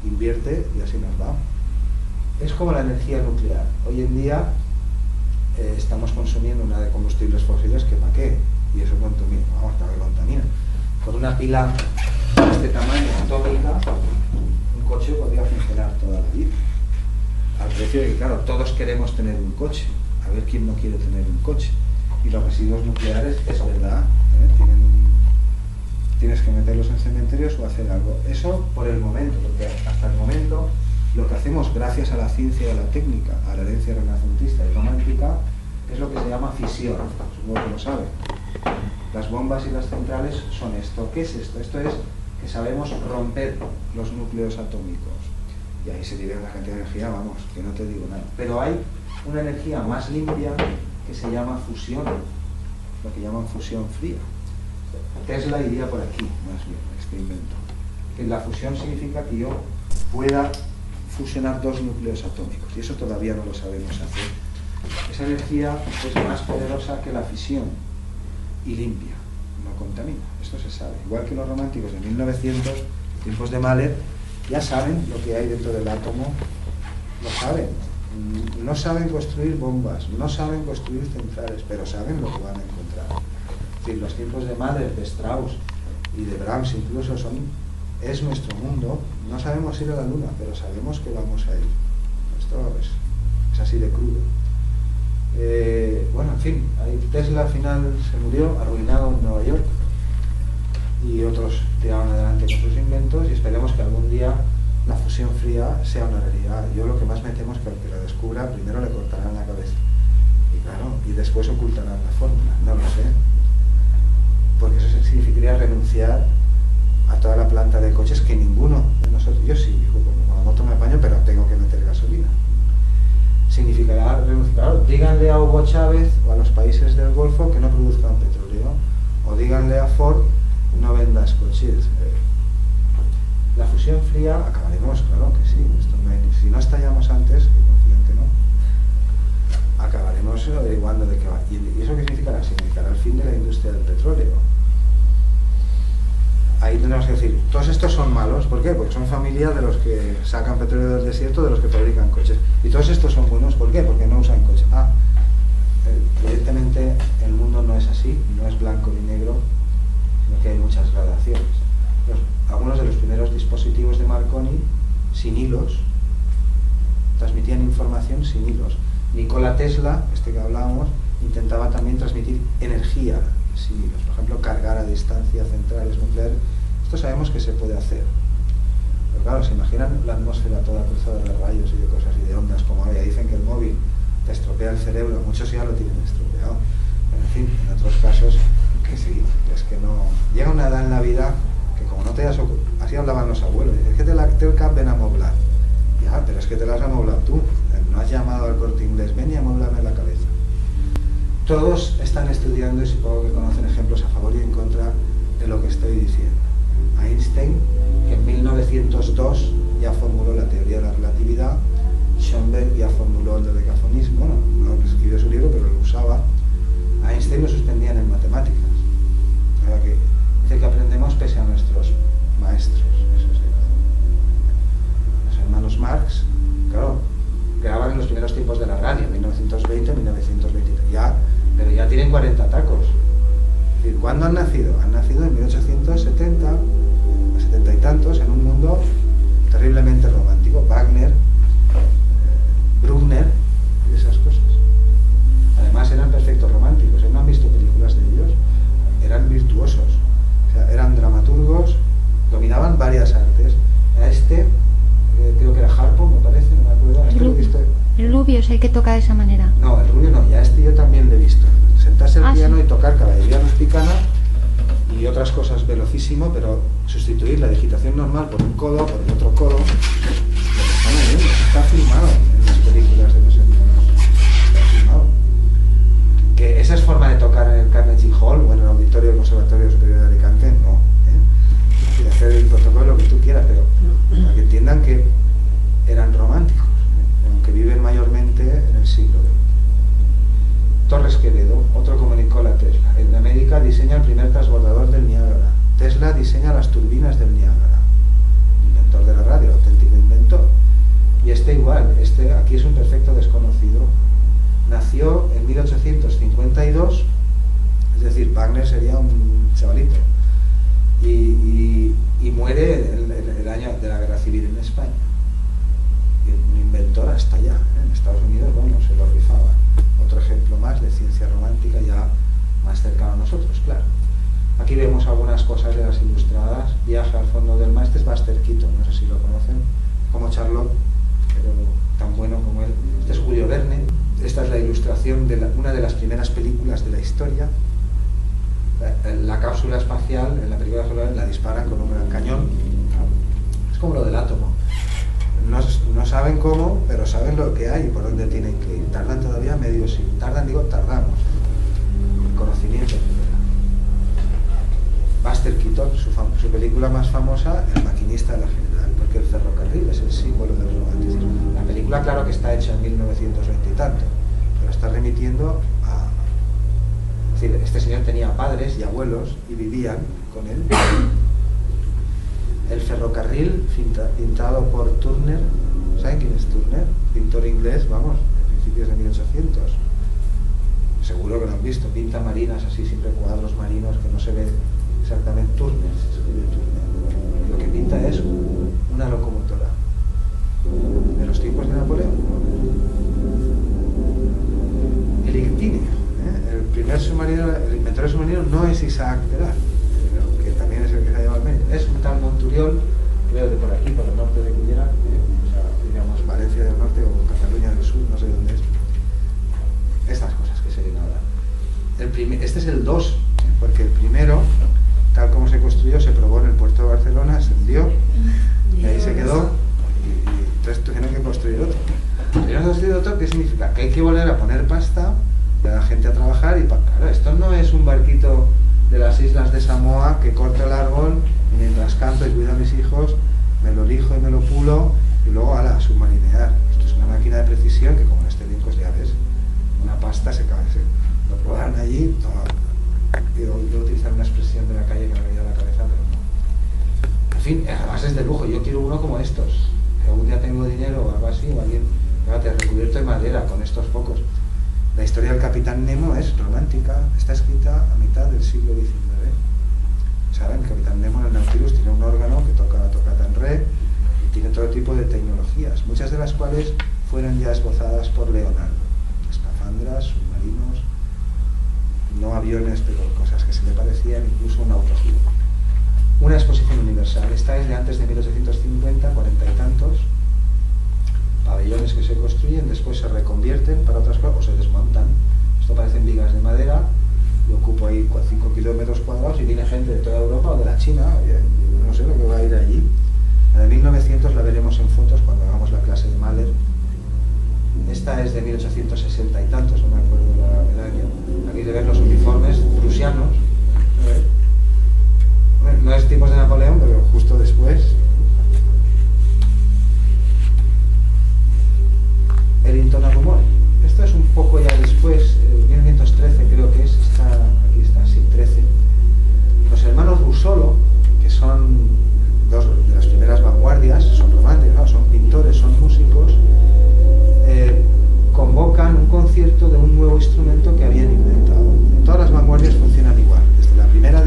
invierte y así nos va. Es como la energía nuclear. Hoy en día estamos consumiendo una de combustibles fósiles que ¿para qué? Y eso contamina, vamos, para que contamina. Con una pila de este tamaño atómica, un coche podría funcionar toda la vida. Al precio de que, claro, todos queremos tener un coche. A ver quién no quiere tener un coche. Y los residuos nucleares, es verdad, tienes que meterlos en cementerios o hacer algo. Eso por el momento, porque hasta el momento lo que hacemos gracias a la ciencia y a la técnica, a la herencia renacentista y romántica, es lo que se llama fisión. Supongo que lo saben. Las bombas y las centrales son esto. ¿Qué es esto? Esto es que sabemos romper los núcleos atómicos. Y ahí se libera una cantidad de energía, vamos, que no te digo nada. Pero hay una energía más limpia que se llama fusión, lo que llaman fusión fría. Tesla iría por aquí, más bien, este invento. Que la fusión significa que yo pueda fusionar dos núcleos atómicos, y eso todavía no lo sabemos hacer. Esa energía es más poderosa que la fisión y limpia, no contamina. Esto se sabe. Igual que los románticos de 1900, tiempos de Mahler, ya saben lo que hay dentro del átomo, lo saben. No saben construir bombas, no saben construir centrales, pero saben lo que van a encontrar. Es decir, los tiempos de Mahler, de Strauss y de Brahms incluso es nuestro mundo. No sabemos ir a la luna, pero sabemos que vamos a ir. Esto es así de crudo. Bueno, en fin, Tesla al final se murió arruinado en Nueva York y otros tiraron adelante con sus inventos, y esperemos que algún día la fusión fría sea una realidad. Yo lo que más me temo es que al que la descubra primero le cortarán la cabeza y claro, y después ocultarán la fórmula, no lo sé, porque eso significaría renunciar a toda la planta de coches que ninguno de nosotros, yo sí, con la moto me apaño, pero tengo que meter gasolina. Significará renunciar. Claro, díganle a Hugo Chávez o a los países del Golfo que no produzcan petróleo, o díganle a Ford no vendas coches. La fusión fría acabaremos, claro que sí, si no estallamos antes, que confío en que no, acabaremos averiguando de qué va. ¿Y eso qué significará? Significará el fin de la industria del petróleo. Ahí tenemos que decir, todos estos son malos. ¿Por qué? Porque son familia de los que sacan petróleo del desierto, de los que fabrican coches. Y todos estos son buenos. ¿Por qué? Porque no usan coches. Evidentemente el mundo no es así, no es blanco ni negro, sino que hay muchas gradaciones. Algunos de los primeros dispositivos de Marconi, sin hilos, transmitían información sin hilos. Nikola Tesla, este que hablábamos, intentaba también transmitir energía sin hilos. Por ejemplo, cargar a distancia centrales nucleares. Esto sabemos que se puede hacer. Pero claro, ¿se imaginan la atmósfera toda cruzada de rayos y de cosas y de ondas como ahora? Dicen que el móvil te estropea el cerebro, muchos ya lo tienen estropeado. Pero en fin, en otros casos, que sí, es que no... Llega una edad en la vida que como no te hayas ocurrido, así hablaban los abuelos, es que te ven a amoblar. Ya, pero es que te las has amoblado tú. No has llamado al Corte Inglés, ven y amóblame la cabeza. Todos están estudiando y supongo que conocen ejemplos a favor y en contra de lo que estoy diciendo. Einstein, que en 1902 ya formuló la teoría de la relatividad, Schoenberg ya formuló el dodecafonismo, bueno, no escribió su libro, pero lo usaba. A Einstein lo suspendían en matemáticas. O sea que dice que aprendemos pese a nuestros maestros, eso sí. ¿Cuándo han nacido? Han nacido en 1870, 70 y tantos, en un mundo terriblemente romántico. Wagner, Bruckner y esas cosas. Además eran perfectos románticos, ¿no han visto películas de ellos? Eran virtuosos, o sea, eran dramaturgos, dominaban varias artes. A este, creo que era Harpo, me parece, no me acuerdo. ¿A este lo he visto? El rubio es el que toca de esa manera. No, el rubio no, y a este yo también le he visto. Sentarse al piano, sí, y tocar Caballería Rusticana y otras cosas velocísimo, pero sustituir la digitación normal por un codo, por el otro codo. Lo que están viendo, está filmado en las películas de los hermanos. Está filmado. Que esa es forma de tocar en el Carnegie Hall o en el Auditorio del Conservatorio Superior de Alicante, no. Y hacer el protocolo, lo que tú quieras, pero para que entiendan que eran románticos, aunque viven mayormente en el siglo XX. Torres Quevedo, otro como Nikola Tesla. En América diseña el primer transbordador del Niágara. Tesla diseña las turbinas del Niágara. Inventor de la radio, auténtico inventor. Y este igual, este aquí es un perfecto desconocido. Nació en 1852, es decir, Wagner sería un chavalito. Y muere el año de la Guerra Civil en España. Y un inventor hasta allá, en Estados Unidos, bueno, se lo rifaba. Otro ejemplo más de ciencia romántica ya más cercano a nosotros, claro. Aquí vemos algunas cosas de las ilustradas. Viaje al fondo del mar, este es Buster Keaton, no sé si lo conocen, como Charlotte, pero tan bueno como él. Este es Julio Verne. Esta es la ilustración de una de las primeras películas de la historia. La cápsula espacial, en la película de Julio Verne, la disparan con un gran cañón. Es como lo del átomo. No saben cómo, pero saben lo que hay y por dónde tienen que ir. Tardan todavía medio siglo. Tardamos. El conocimiento primero. Buster Keaton, su película más famosa, El maquinista de la General, porque el ferrocarril es el símbolo del romanticismo. La película, claro que está hecha en 1920 y tanto, pero está remitiendo a... Es decir, este señor tenía padres y abuelos y vivían con él. El ferrocarril, pintado por Turner. ¿Saben quién es Turner? Pintor inglés, vamos, de principios de 1800. Seguro que lo han visto. Pinta marinas así, siempre cuadros marinos que no se ve exactamente. Turner, se escribe Turner. Lo que pinta es una locomotora de los tiempos de Napoleón. El Igninio, el primer submarino, el inventor del submarino no es Isaac Peral, que también es el que se ha llevado al medio. Es un tal Monturiol, creo de por aquí, por el norte de Cullera, o sea, digamos Valencia del Norte o Cataluña del Sur, no sé dónde es. Estas cosas que se ven ahora. Este es el 2, porque el primero, tal como se construyó, se probó en el puerto de Barcelona, se hundió, y ahí se quedó, y entonces tuvieron que construir otro. ¿Tuvieron que construir otro? ¿Qué significa? Que hay que volver a poner pasta y a la gente a trabajar, y claro, esto no es un barquito de las islas de Samoa que corto el árbol y mientras canto y cuido a mis hijos me lo lijo y me lo pulo y luego a submarinear. Esto es una máquina de precisión que como en este bien, pues ya ves, una pasta se cae, lo probaron allí, yo utilizar una expresión de la calle que me venía a la cabeza, pero no. En fin, además es de lujo, yo quiero uno como estos, que algún día tengo dinero o algo así, o alguien, fíjate, recubierto de madera con estos focos. La historia del Capitán Nemo es romántica, está escrita a mitad del siglo XIX. Saben, el Capitán Nemo en el Nautilus tiene un órgano que toca la tocata en re y tiene todo tipo de tecnologías, muchas de las cuales fueron ya esbozadas por Leonardo. Escafandras, submarinos, no aviones, pero cosas que se le parecían, incluso un autogiro. Una exposición universal, esta es de antes de 1850, 40 y tantos. Pabellones que se construyen, después se reconvierten para otras cosas o se desmontan. Esto parecen vigas de madera. Yo ocupo ahí 5 kilómetros cuadrados y viene gente de toda Europa o de la China, no sé lo que va a ir allí. La de 1900 la veremos en fotos cuando hagamos la clase de Mahler. Esta es de 1860 y tantos, no me acuerdo el año. Aquí de ver los uniformes prusianos. No es tiempos de Napoleón, pero justo después. Ellington Arumori. Esto es un poco ya después, 1913 creo que es, aquí está, sí, 13. Los hermanos Russolo, que son dos de las primeras vanguardias, son románticos, ¿no? Son pintores, son músicos, convocan un concierto de un nuevo instrumento que habían inventado. Todas las vanguardias funcionan igual, desde la primera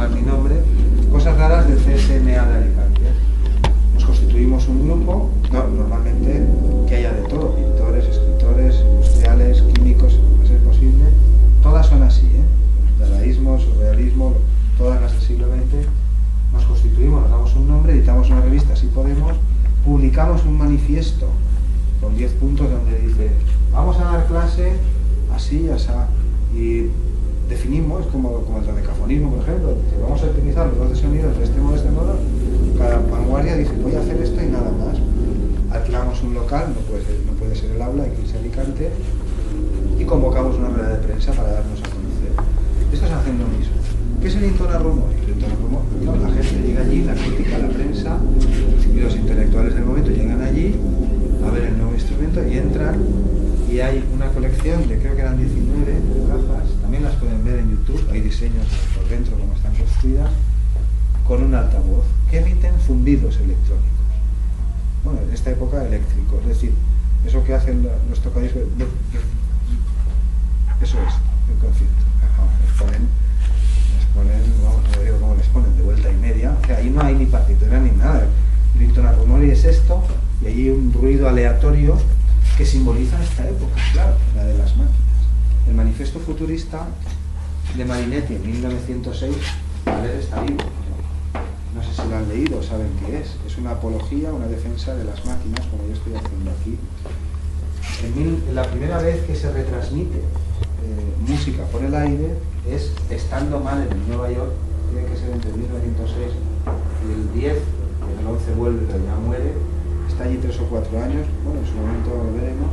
pongan mi nombre. Cosas raras del CSMA de Alicante. Nos constituimos un grupo, normalmente que haya de todo, pintores, escritores, industriales, químicos, a ser posible. Todas son así, dadaísmo, surrealismo, todas las del siglo XX. Nos constituimos, nos damos un nombre, editamos una revista, si podemos, publicamos un manifiesto con 10 puntos donde dice, vamos a dar clase así, así, y definimos, como el dodecafonismo, por ejemplo, que vamos a utilizar los 12 sonidos de este modo, cada vanguardia dice, voy a hacer esto y nada más. Alquilamos un local, no puede ser el aula, hay que irse a Alicante, y convocamos una rueda de prensa para darnos a conocer. Estos hacen lo mismo. ¿Qué es el Intona Rumor? El Intona Rumor, no, la gente llega allí, la crítica, la prensa, y los intelectuales del momento llegan allí a ver el nuevo instrumento y entran, y hay una colección de, creo que eran 19 cajas, también las pueden ver en YouTube, hay diseños por dentro como están construidas, con un altavoz que emiten zumbidos electrónicos. Bueno, en esta época eléctrico, es decir, eso que hacen los tocadiscos, eso es el concierto. Les ponen, vamos, no digo cómo les ponen, de vuelta y media, o sea, ahí no hay ni partitura ni nada. El Intona Rumor es esto, y allí un ruido aleatorio que simboliza esta época, claro, la de las máquinas. El manifiesto futurista de Marinetti en 1906, Mahler está vivo. No sé si lo han leído, saben qué es. Es una apología, una defensa de las máquinas, como yo estoy haciendo aquí. La primera vez que se retransmite música por el aire es estando mal en Nueva York, tiene que ser entre 1906 y el 10, en el 11 vuelve, pero ya muere, está allí 3 o 4 años, bueno, en su momento lo veremos.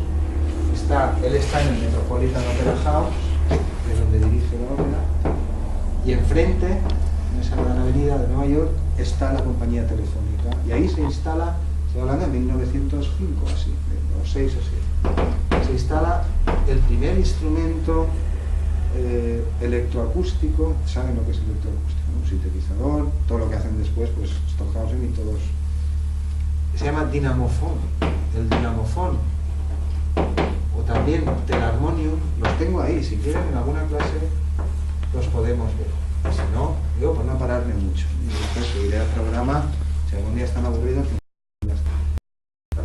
Él está en el Metropolitan Opera House, que es donde dirige la ópera, y enfrente, en esa gran avenida de Nueva York, está la compañía telefónica, y ahí se instala, estoy hablando de 1905, así, o 6 o 7, se instala el primer instrumento electroacústico. ¿Saben lo que es electroacústico? Un sintetizador, todo lo que hacen después, pues Stockhausen y todos. Se llama dinamofón, el dinamofón, o también telarmonium. Los tengo ahí, si quieren en alguna clase los podemos ver. Si no, digo, por no pararme mucho. Y después subiré al programa, si algún día están aburridos.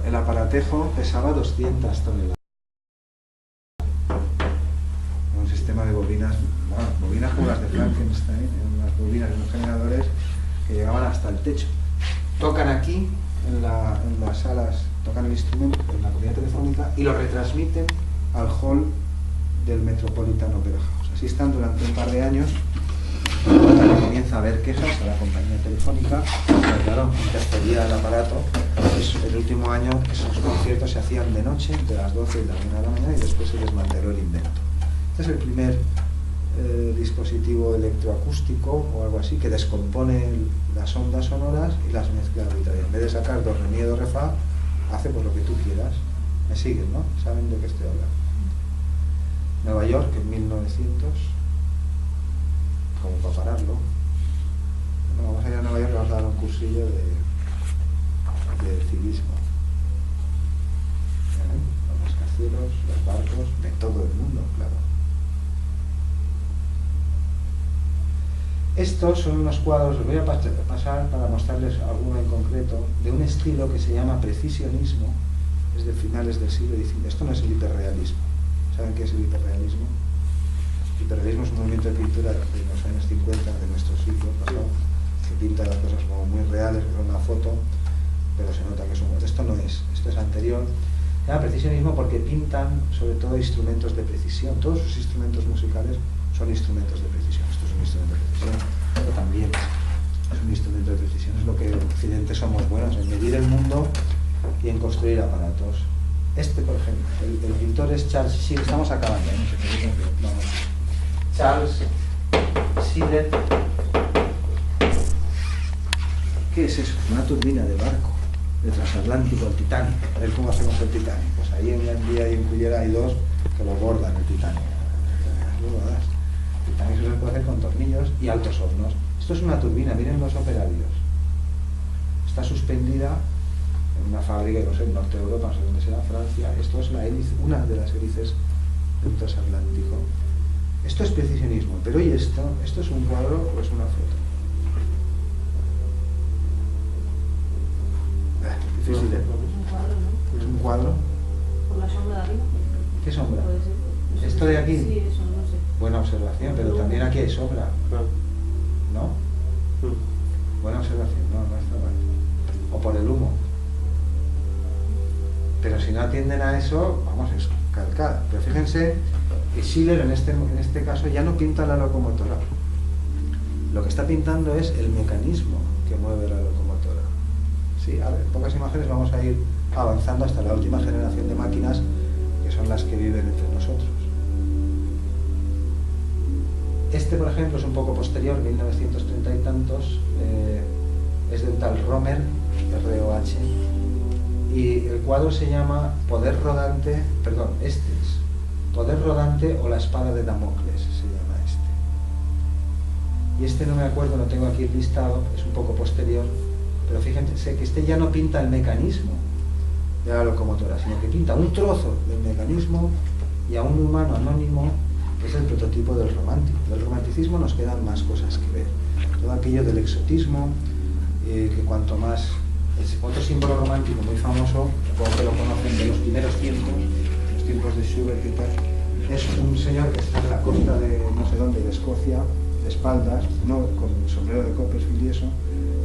El aparatejo pesaba 200 toneladas. Un sistema de bobinas, bueno, bobinas como las de Frankenstein, unas bobinas de unos generadores que llegaban hasta el techo. Tocan aquí, en las salas, tocan el instrumento en la compañía telefónica y lo retransmiten al hall del Metropolitan Opera House. Así están durante un par de años, hasta que comienza a haber quejas a la compañía telefónica. Pero claro, interfería el aparato. Es el último año que esos conciertos se hacían de noche, de las 12 y la 1 de la mañana, y después se desmanteló el invento. Este es el primer dispositivo electroacústico o algo así que descompone las ondas sonoras y las mezcla arbitrariamente. En vez de sacar do, re, mi, do, re, fa, hace pues lo que tú quieras. Me siguen, ¿no? Saben de qué estoy hablando. Nueva York en 1900, como para pararlo. Bueno, vamos a ir a Nueva York y vamos a dar un cursillo de civismo. Los rascacielos, los barcos, de todo el mundo, claro. Estos son unos cuadros, los voy a pasar para mostrarles alguno en concreto, de un estilo que se llama precisionismo, es de finales del siglo XIX. Esto no es el hiperrealismo. ¿Saben qué es el hiperrealismo? El hiperrealismo es un movimiento de pintura de los años 50 de nuestro siglo pasado, que pinta las cosas como muy reales, con una foto, pero se nota que es un... Esto no es, esto es anterior. Se llama precisionismo porque pintan sobre todo instrumentos de precisión. Todos sus instrumentos musicales son instrumentos de precisión. Esto es un instrumento de precisión, pero también es un instrumento de precisión. Es lo que en Occidente somos buenos, en medir el mundo y en construir aparatos. Este, por ejemplo, el pintor es Charles Silet. Estamos acabando, no sé qué, vamos. Charles Silet. ¿Qué es eso? Una turbina de barco, de transatlántico, el Titanic. A ver cómo hacemos el Titanic. Pues ahí en Gandía y en Cullera hay dos que lo bordan el Titanic. El Titanic se puede hacer con tornillos y altos hornos. Esto es una turbina, miren los operarios. Está suspendida en una fábrica, no sé, en Norte de Europa, no sé dónde será, Francia. Esto es la hélice, una de las hélices del transatlántico. Esto es precisionismo, pero ¿y esto? ¿Esto es un cuadro o es una foto? cuadro? Por la sombra de arriba. ¿Qué sombra? Puede ser. Eso ¿Esto de aquí? Sí, eso, no sé. Buena observación, pero también aquí hay sombra, ¿no? Buena observación, no está mal. O por el humo. Pero si no atienden a eso, vamos, es calcada. Pero fíjense que Schiller en este caso ya no pinta la locomotora. Lo que está pintando es el mecanismo que mueve la locomotora. Sí, a ver, en pocas imágenes vamos a ir avanzando hasta la última generación de máquinas, que son las que viven entre nosotros. Este, por ejemplo, es un poco posterior, 1930 y tantos, es de un tal Romer, R-O-H, y el cuadro se llama Poder Rodante, perdón, este es Poder Rodante o la Espada de Damocles, se llama este. Y este no me acuerdo, lo tengo aquí listado, es un poco posterior, pero fíjense que este ya no pinta el mecanismo de la locomotora, sino que pinta un trozo del mecanismo y a un humano anónimo, que es el prototipo del romántico. Del romanticismo nos quedan más cosas que ver. Todo aquello del exotismo, que cuanto más... Otro símbolo romántico muy famoso, como que lo conocen de los primeros tiempos, los tiempos de Schubert y tal, es un señor que está en la costa de no sé dónde, de Escocia, de espaldas, no con el sombrero de Copperfield y eso,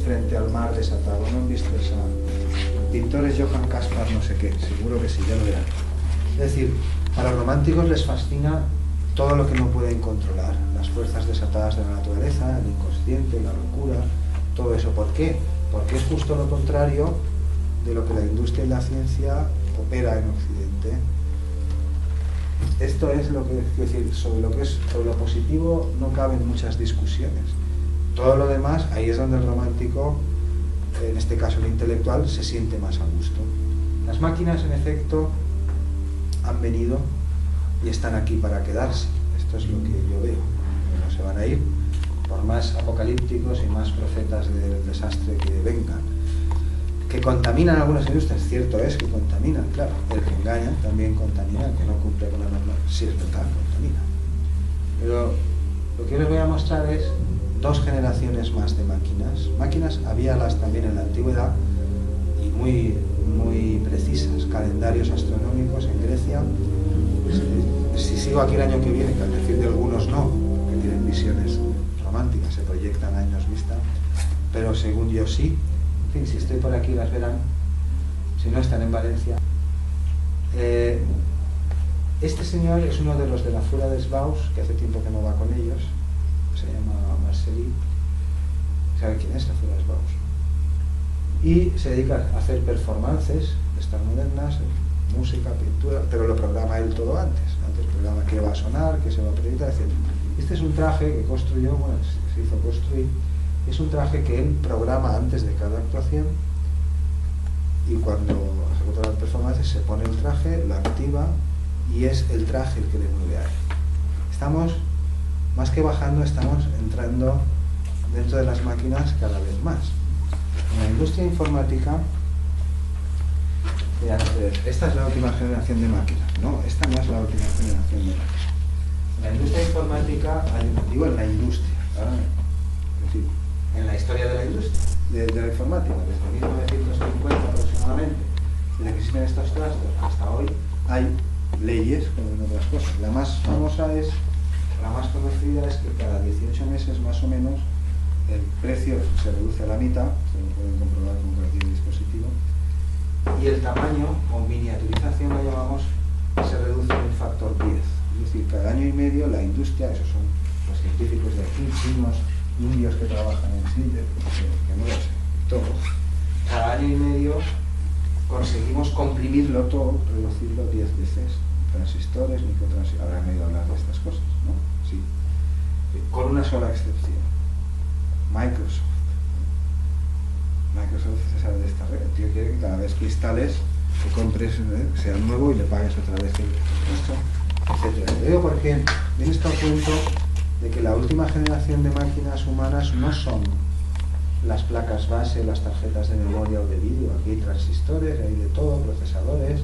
frente al mar desatado. ¿No han visto esa? El pintor es Johann Caspar no sé qué, seguro que sí, ya lo verán. Es decir, a los románticos les fascina todo lo que no pueden controlar, las fuerzas desatadas de la naturaleza, el inconsciente, la locura, todo eso. ¿Por qué? Porque es justo lo contrario de lo que la industria y la ciencia opera en Occidente. Esto es lo que, es decir, sobre lo positivo no caben muchas discusiones. Todo lo demás, ahí es donde el romántico, en este caso el intelectual, se siente más a gusto. Las máquinas, en efecto, han venido y están aquí para quedarse. Esto es lo que yo veo. No se van a ir, por más apocalípticos y más profetas del desastre que vengan. Que contaminan algunas industrias, cierto es que contaminan, claro. El que engaña también contamina, el que no cumple con la norma, sí es verdad, contamina. Pero lo que yo les voy a mostrar es dos generaciones más de máquinas. Máquinas había las también en la antigüedad y muy, muy precisas, calendarios astronómicos en Grecia. Si sigo aquí el año que viene, que al decir de algunos no, que tienen visiones románticas, se proyectan años vista, pero según yo sí. En fin, si estoy por aquí las verán, si no están en Valencia. Este señor es uno de los de la Fura des Baus, que hace tiempo que no va con ellos, se llama Marcelí, ¿sabe quién es la Fura des Baus? Y se dedica a hacer performances, estas modernas, música, pintura, pero lo programa él todo antes programa qué va a sonar, qué se va a proyectar, etc. Este es un traje que construyó, bueno, se hizo construir, es un traje que él programa antes de cada actuación y cuando ejecuta las performances se pone el traje, lo activa y es el traje el que le mueve a él. Estamos, más que bajando, estamos entrando dentro de las máquinas cada vez más. En la industria informática, esta es la última generación de máquinas, no, esta no es la última generación de máquinas. En la industria informática, digo en la industria, ¿verdad? Es decir, en la historia de la industria, de la informática, desde 1950 aproximadamente, desde que existen estos trastos hasta hoy, hay leyes, como en otras cosas. La más famosa la más conocida es que cada 18 meses más o menos el precio se reduce a la mitad, se lo pueden comprobar con cualquier dispositivo, y el tamaño, o miniaturización lo llamamos, se reduce en un factor 10. Es decir, cada año y medio la industria, esos son los científicos de aquí, chinos, indios que trabajan en Schiller, que no lo sé, todo. Cada año y medio conseguimos comprimirlo todo, reducirlo 10 veces. Transistores, microtransistores, habrán oído hablar de estas cosas, ¿no? Sí. Con una sola excepción. Microsoft. Microsoft se sabe de esta regla. El tío quiere que cada vez que instales, que compres, sea nuevo y le pagues otra vez el presupuesto, etc. Lo digo porque viene esto a cuento de que la última generación de máquinas humanas no son las placas base, las tarjetas de memoria o de vídeo. Aquí hay transistores, hay de todo, procesadores,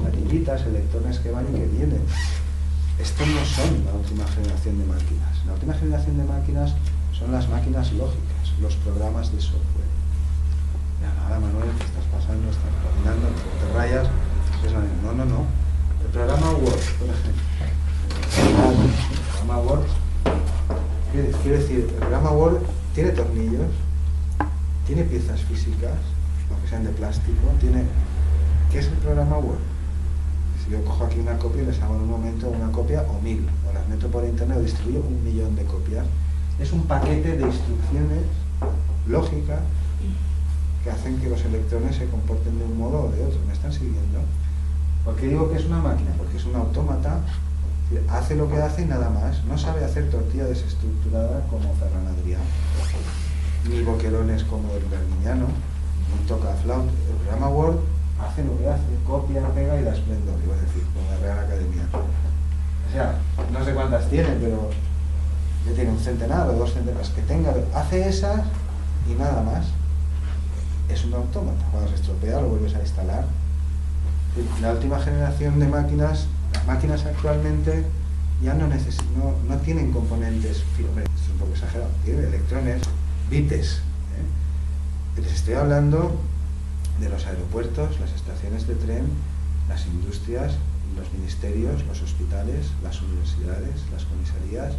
maquinitas, electrones que van y que vienen. Estos no son la última generación de máquinas. La última generación de máquinas son las máquinas lógicas, los programas de software. Ya, nada, Manuel, ¿qué estás pasando? Estás coordinando, te rayas. No. El programa Word, por ejemplo. El programa Word, quiero decir, el programa Word tiene tornillos, tiene piezas físicas, aunque sean de plástico, ¿Qué es el programa Word? Si yo cojo aquí una copia y les hago en un momento una copia o 1000, o las meto por internet o distribuyo 1.000.000 de copias, es un paquete de instrucciones lógicas que hacen que los electrones se comporten de un modo o de otro. ¿Me están siguiendo? ¿Por qué digo que es una máquina? Porque es un autómata, hace lo que hace y nada más. No sabe hacer tortilla desestructurada como Ferran Adrià, ni boquerones como el Berguiñano, ni toca flauta. El programa Word hace lo que hace, copia, pega y da esplendor, iba a decir, como la Real Academia. O sea, no sé cuántas tiene, pero ya tiene un centenar o 2 centenares que tenga, hace esas y nada más. Es un autómata. Cuando se estropea lo vuelves a instalar. La última generación de máquinas, las máquinas actualmente ya no tienen componentes, es un poco exagerado, tienen electrones, bites. Les estoy hablando de los aeropuertos, las estaciones de tren, las industrias, los ministerios, los hospitales, las universidades, las comisarías.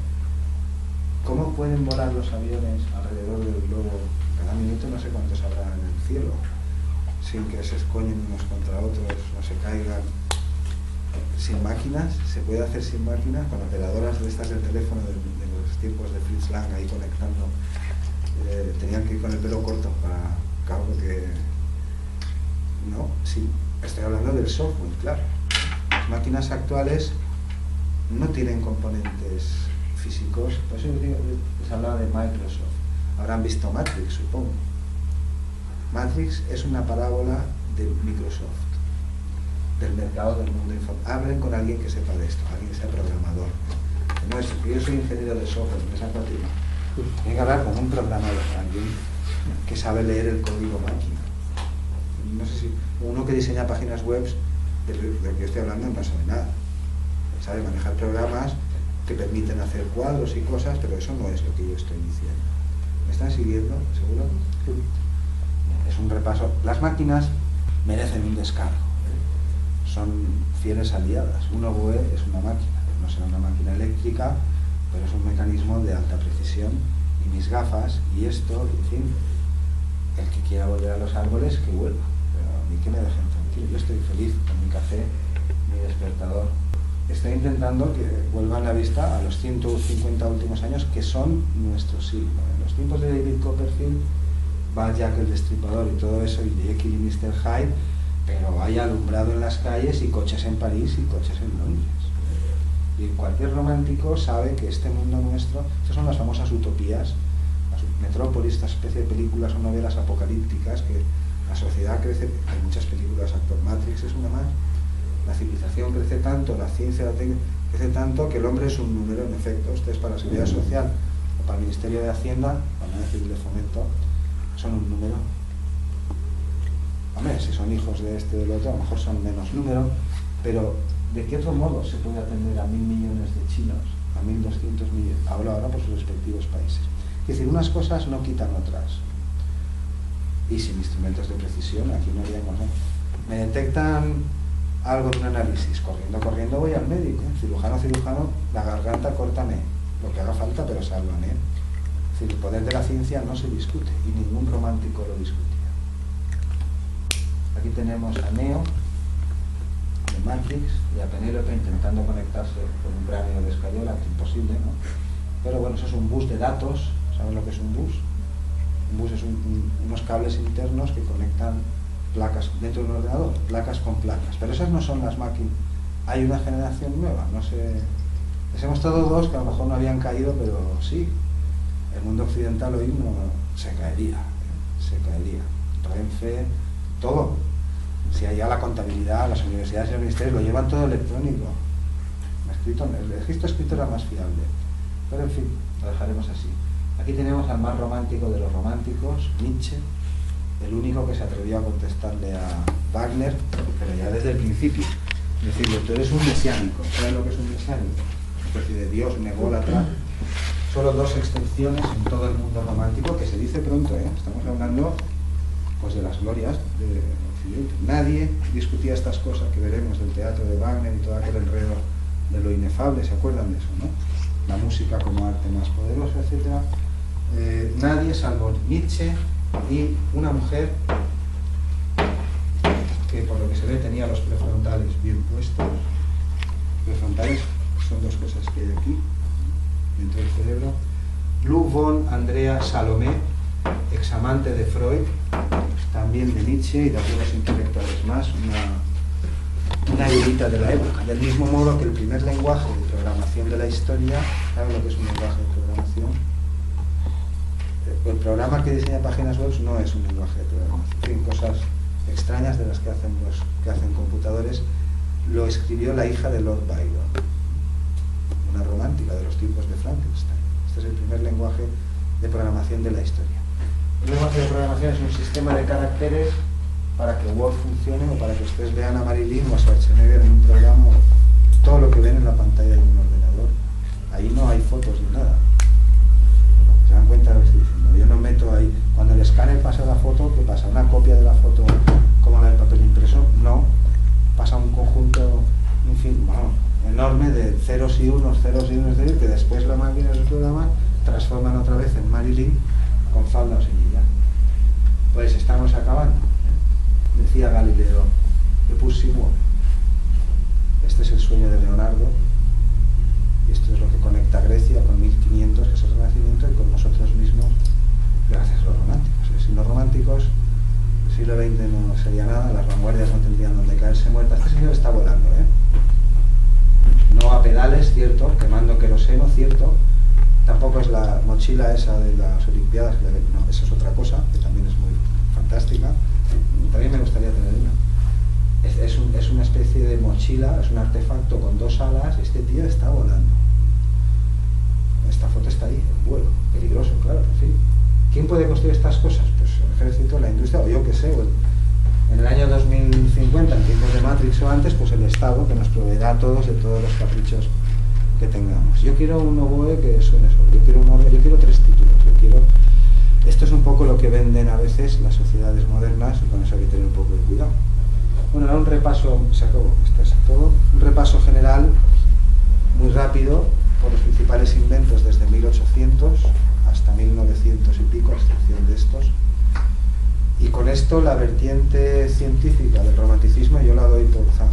¿Cómo pueden volar los aviones alrededor del globo? Cada minuto no sé cuántos habrá en el cielo, sin que se escoñen unos contra otros, no se caigan. Sin máquinas, se puede hacer sin máquinas, con operadoras de estas del teléfono de los tiempos de Fritz Lang ahí conectando. Tenían que ir con el pelo corto para cabo que... No, sí, estoy hablando del software, claro. Las máquinas actuales no tienen componentes físicos, por eso yo les hablaba de Microsoft. Habrán visto Matrix, supongo. Matrix es una parábola de Microsoft, del mercado del mundo informático. Hablen con alguien que sepa de esto, alguien que sea programador. No es que yo soy ingeniero de software, me saco a ti. Tiene que hablar con un programador, alguien que sabe leer el código máquina. No sé si uno que diseña páginas web, de lo que yo estoy hablando, no sabe nada. Sabe manejar programas que permiten hacer cuadros y cosas, pero eso no es lo que yo estoy diciendo. ¿Me están siguiendo? ¿Seguro? Es un repaso. Las máquinas merecen un descargo. Son fieles aliadas. Un oboe es una máquina. No será una máquina eléctrica, pero es un mecanismo de alta precisión. Y mis gafas, y esto, en fin, el que quiera volver a los árboles, que vuelva. Pero a mí que me dejen tranquilo. Yo estoy feliz con mi café, mi despertador. Estoy intentando que vuelvan la vista a los 150 últimos años que son nuestro siglo. En los tiempos de David Copperfield va Jack el Destripador y todo eso, y Jekyll y Mr. Hyde, pero hay alumbrado en las calles y coches en París y coches en Londres. Y cualquier romántico sabe que este mundo nuestro, estas son las famosas utopías, las metrópolis, esta especie de películas o novelas apocalípticas que la sociedad crece, hay muchas películas, Actor Matrix es una más. La civilización crece tanto, la ciencia la crece tanto que el hombre es un número, en efecto. Ustedes para la Seguridad Social o para el Ministerio de Hacienda, para no decir de Fomento, son un número. Hombre, si son hijos de este o del otro, a lo mejor son menos número, pero ¿de qué otro modo se puede atender a 1.000 millones de chinos, a 1.200 millones? Hablo ahora por sus respectivos países. Es decir, unas cosas no quitan otras. Y sin instrumentos de precisión, aquí no haríamos nada. Me detectan algo de un análisis, corriendo voy al médico, cirujano, la garganta, córtame, lo que haga falta, pero sálvame. Es decir, el poder de la ciencia no se discute, y ningún romántico lo discutía. Aquí tenemos a Neo, de Matrix, y a Penélope intentando conectarse con un cráneo de escayola, que es imposible, ¿no? Pero bueno, eso es un bus de datos. ¿Saben lo que es un bus? Un bus es unos cables internos que conectan placas dentro de un ordenador, placas con placas, pero esas no son las máquinas. Hay una generación nueva, no sé, les he mostrado dos que a lo mejor no habían caído, pero sí, el mundo occidental hoy no se caería. Renfe, todo. Si allá la contabilidad, las universidades y los ministerios lo llevan todo electrónico. El registro escrito era más fiable, pero en fin, lo dejaremos así. Aquí tenemos al más romántico de los románticos, Nietzsche, el único que se atrevió a contestarle a Wagner, pero ya desde el principio. Decirle, tú eres un mesiánico. ¿Sabes lo que es un mesiánico? Una especie de Dios nególatra. Solo dos excepciones en todo el mundo romántico, que se dice pronto, ¿eh? Estamos hablando pues de las glorias de Occidente. Nadie discutía estas cosas que veremos del teatro de Wagner y todo aquel enredo de lo inefable, ¿se acuerdan de eso, no? La música como arte más poderosa, etc. Nadie salvo Nietzsche y una mujer que por lo que se ve tenía los prefrontales bien puestos. Prefrontales son dos cosas que hay aquí dentro del cerebro. Lou von Andrea Salomé, examante de Freud, también de Nietzsche y de algunos intelectuales más, una erudita de la época. Del mismo modo que el primer lenguaje de programación de la historia, ¿saben lo que es un lenguaje de programación? El programa que diseña páginas web no es un lenguaje de programación. En fin, cosas extrañas de las que hacen computadores, lo escribió la hija de Lord Byron, una romántica de los tiempos de Frankenstein. Este es el primer lenguaje de programación de la historia. El lenguaje de programación es un sistema de caracteres para que Word funcione o para que ustedes vean a Marilyn o a Schwarzenegger en un programa, todo lo que ven en la pantalla de un ordenador. Ahí no hay fotos ni nada. ¿Se dan cuenta de lo que estoy diciendo? Yo no meto ahí, cuando el escáner pasa la foto, ¿qué pasa? ¿Una copia de la foto como la del papel impreso? No, pasa un conjunto enorme de ceros y unos, que después la máquina del programa transforman otra vez en Marilyn con falda o sin ella. Pues estamos acabando. Decía Galileo, Epusimo. Este es el sueño de Leonardo. Y esto es lo que conecta Grecia con 1500, que es el Renacimiento, y con nosotros mismos, gracias a los románticos. Sin los románticos, el siglo XX no sería nada, las vanguardias no tendrían donde caerse muertas. Este señor está volando, ¿eh? No a pedales, cierto, quemando queroseno, cierto. Tampoco es la mochila esa de las Olimpiadas, no, eso es otra cosa, que también es muy fantástica. También me gustaría tener una. Es una especie de mochila, es un artefacto con dos alas. Este tío está volando. Esta foto está ahí, en vuelo, peligroso, claro, en fin. ¿Quién puede construir estas cosas? Pues el ejército, la industria, o yo qué sé. En el año 2050, en tiempos de Matrix o antes, pues el Estado, que nos proveerá a todos de todos los caprichos que tengamos. Yo quiero un oboe que suene solo, yo quiero 3 títulos, Esto es un poco lo que venden a veces las sociedades modernas, y con eso hay que tener un poco de cuidado. Bueno, ahora un repaso, se acabó, esto es todo, un repaso general, muy rápido, por los principales inventos desde 1800 hasta 1900 y pico, a excepción de estos. Y con esto la vertiente científica del romanticismo yo la doy por zanjada.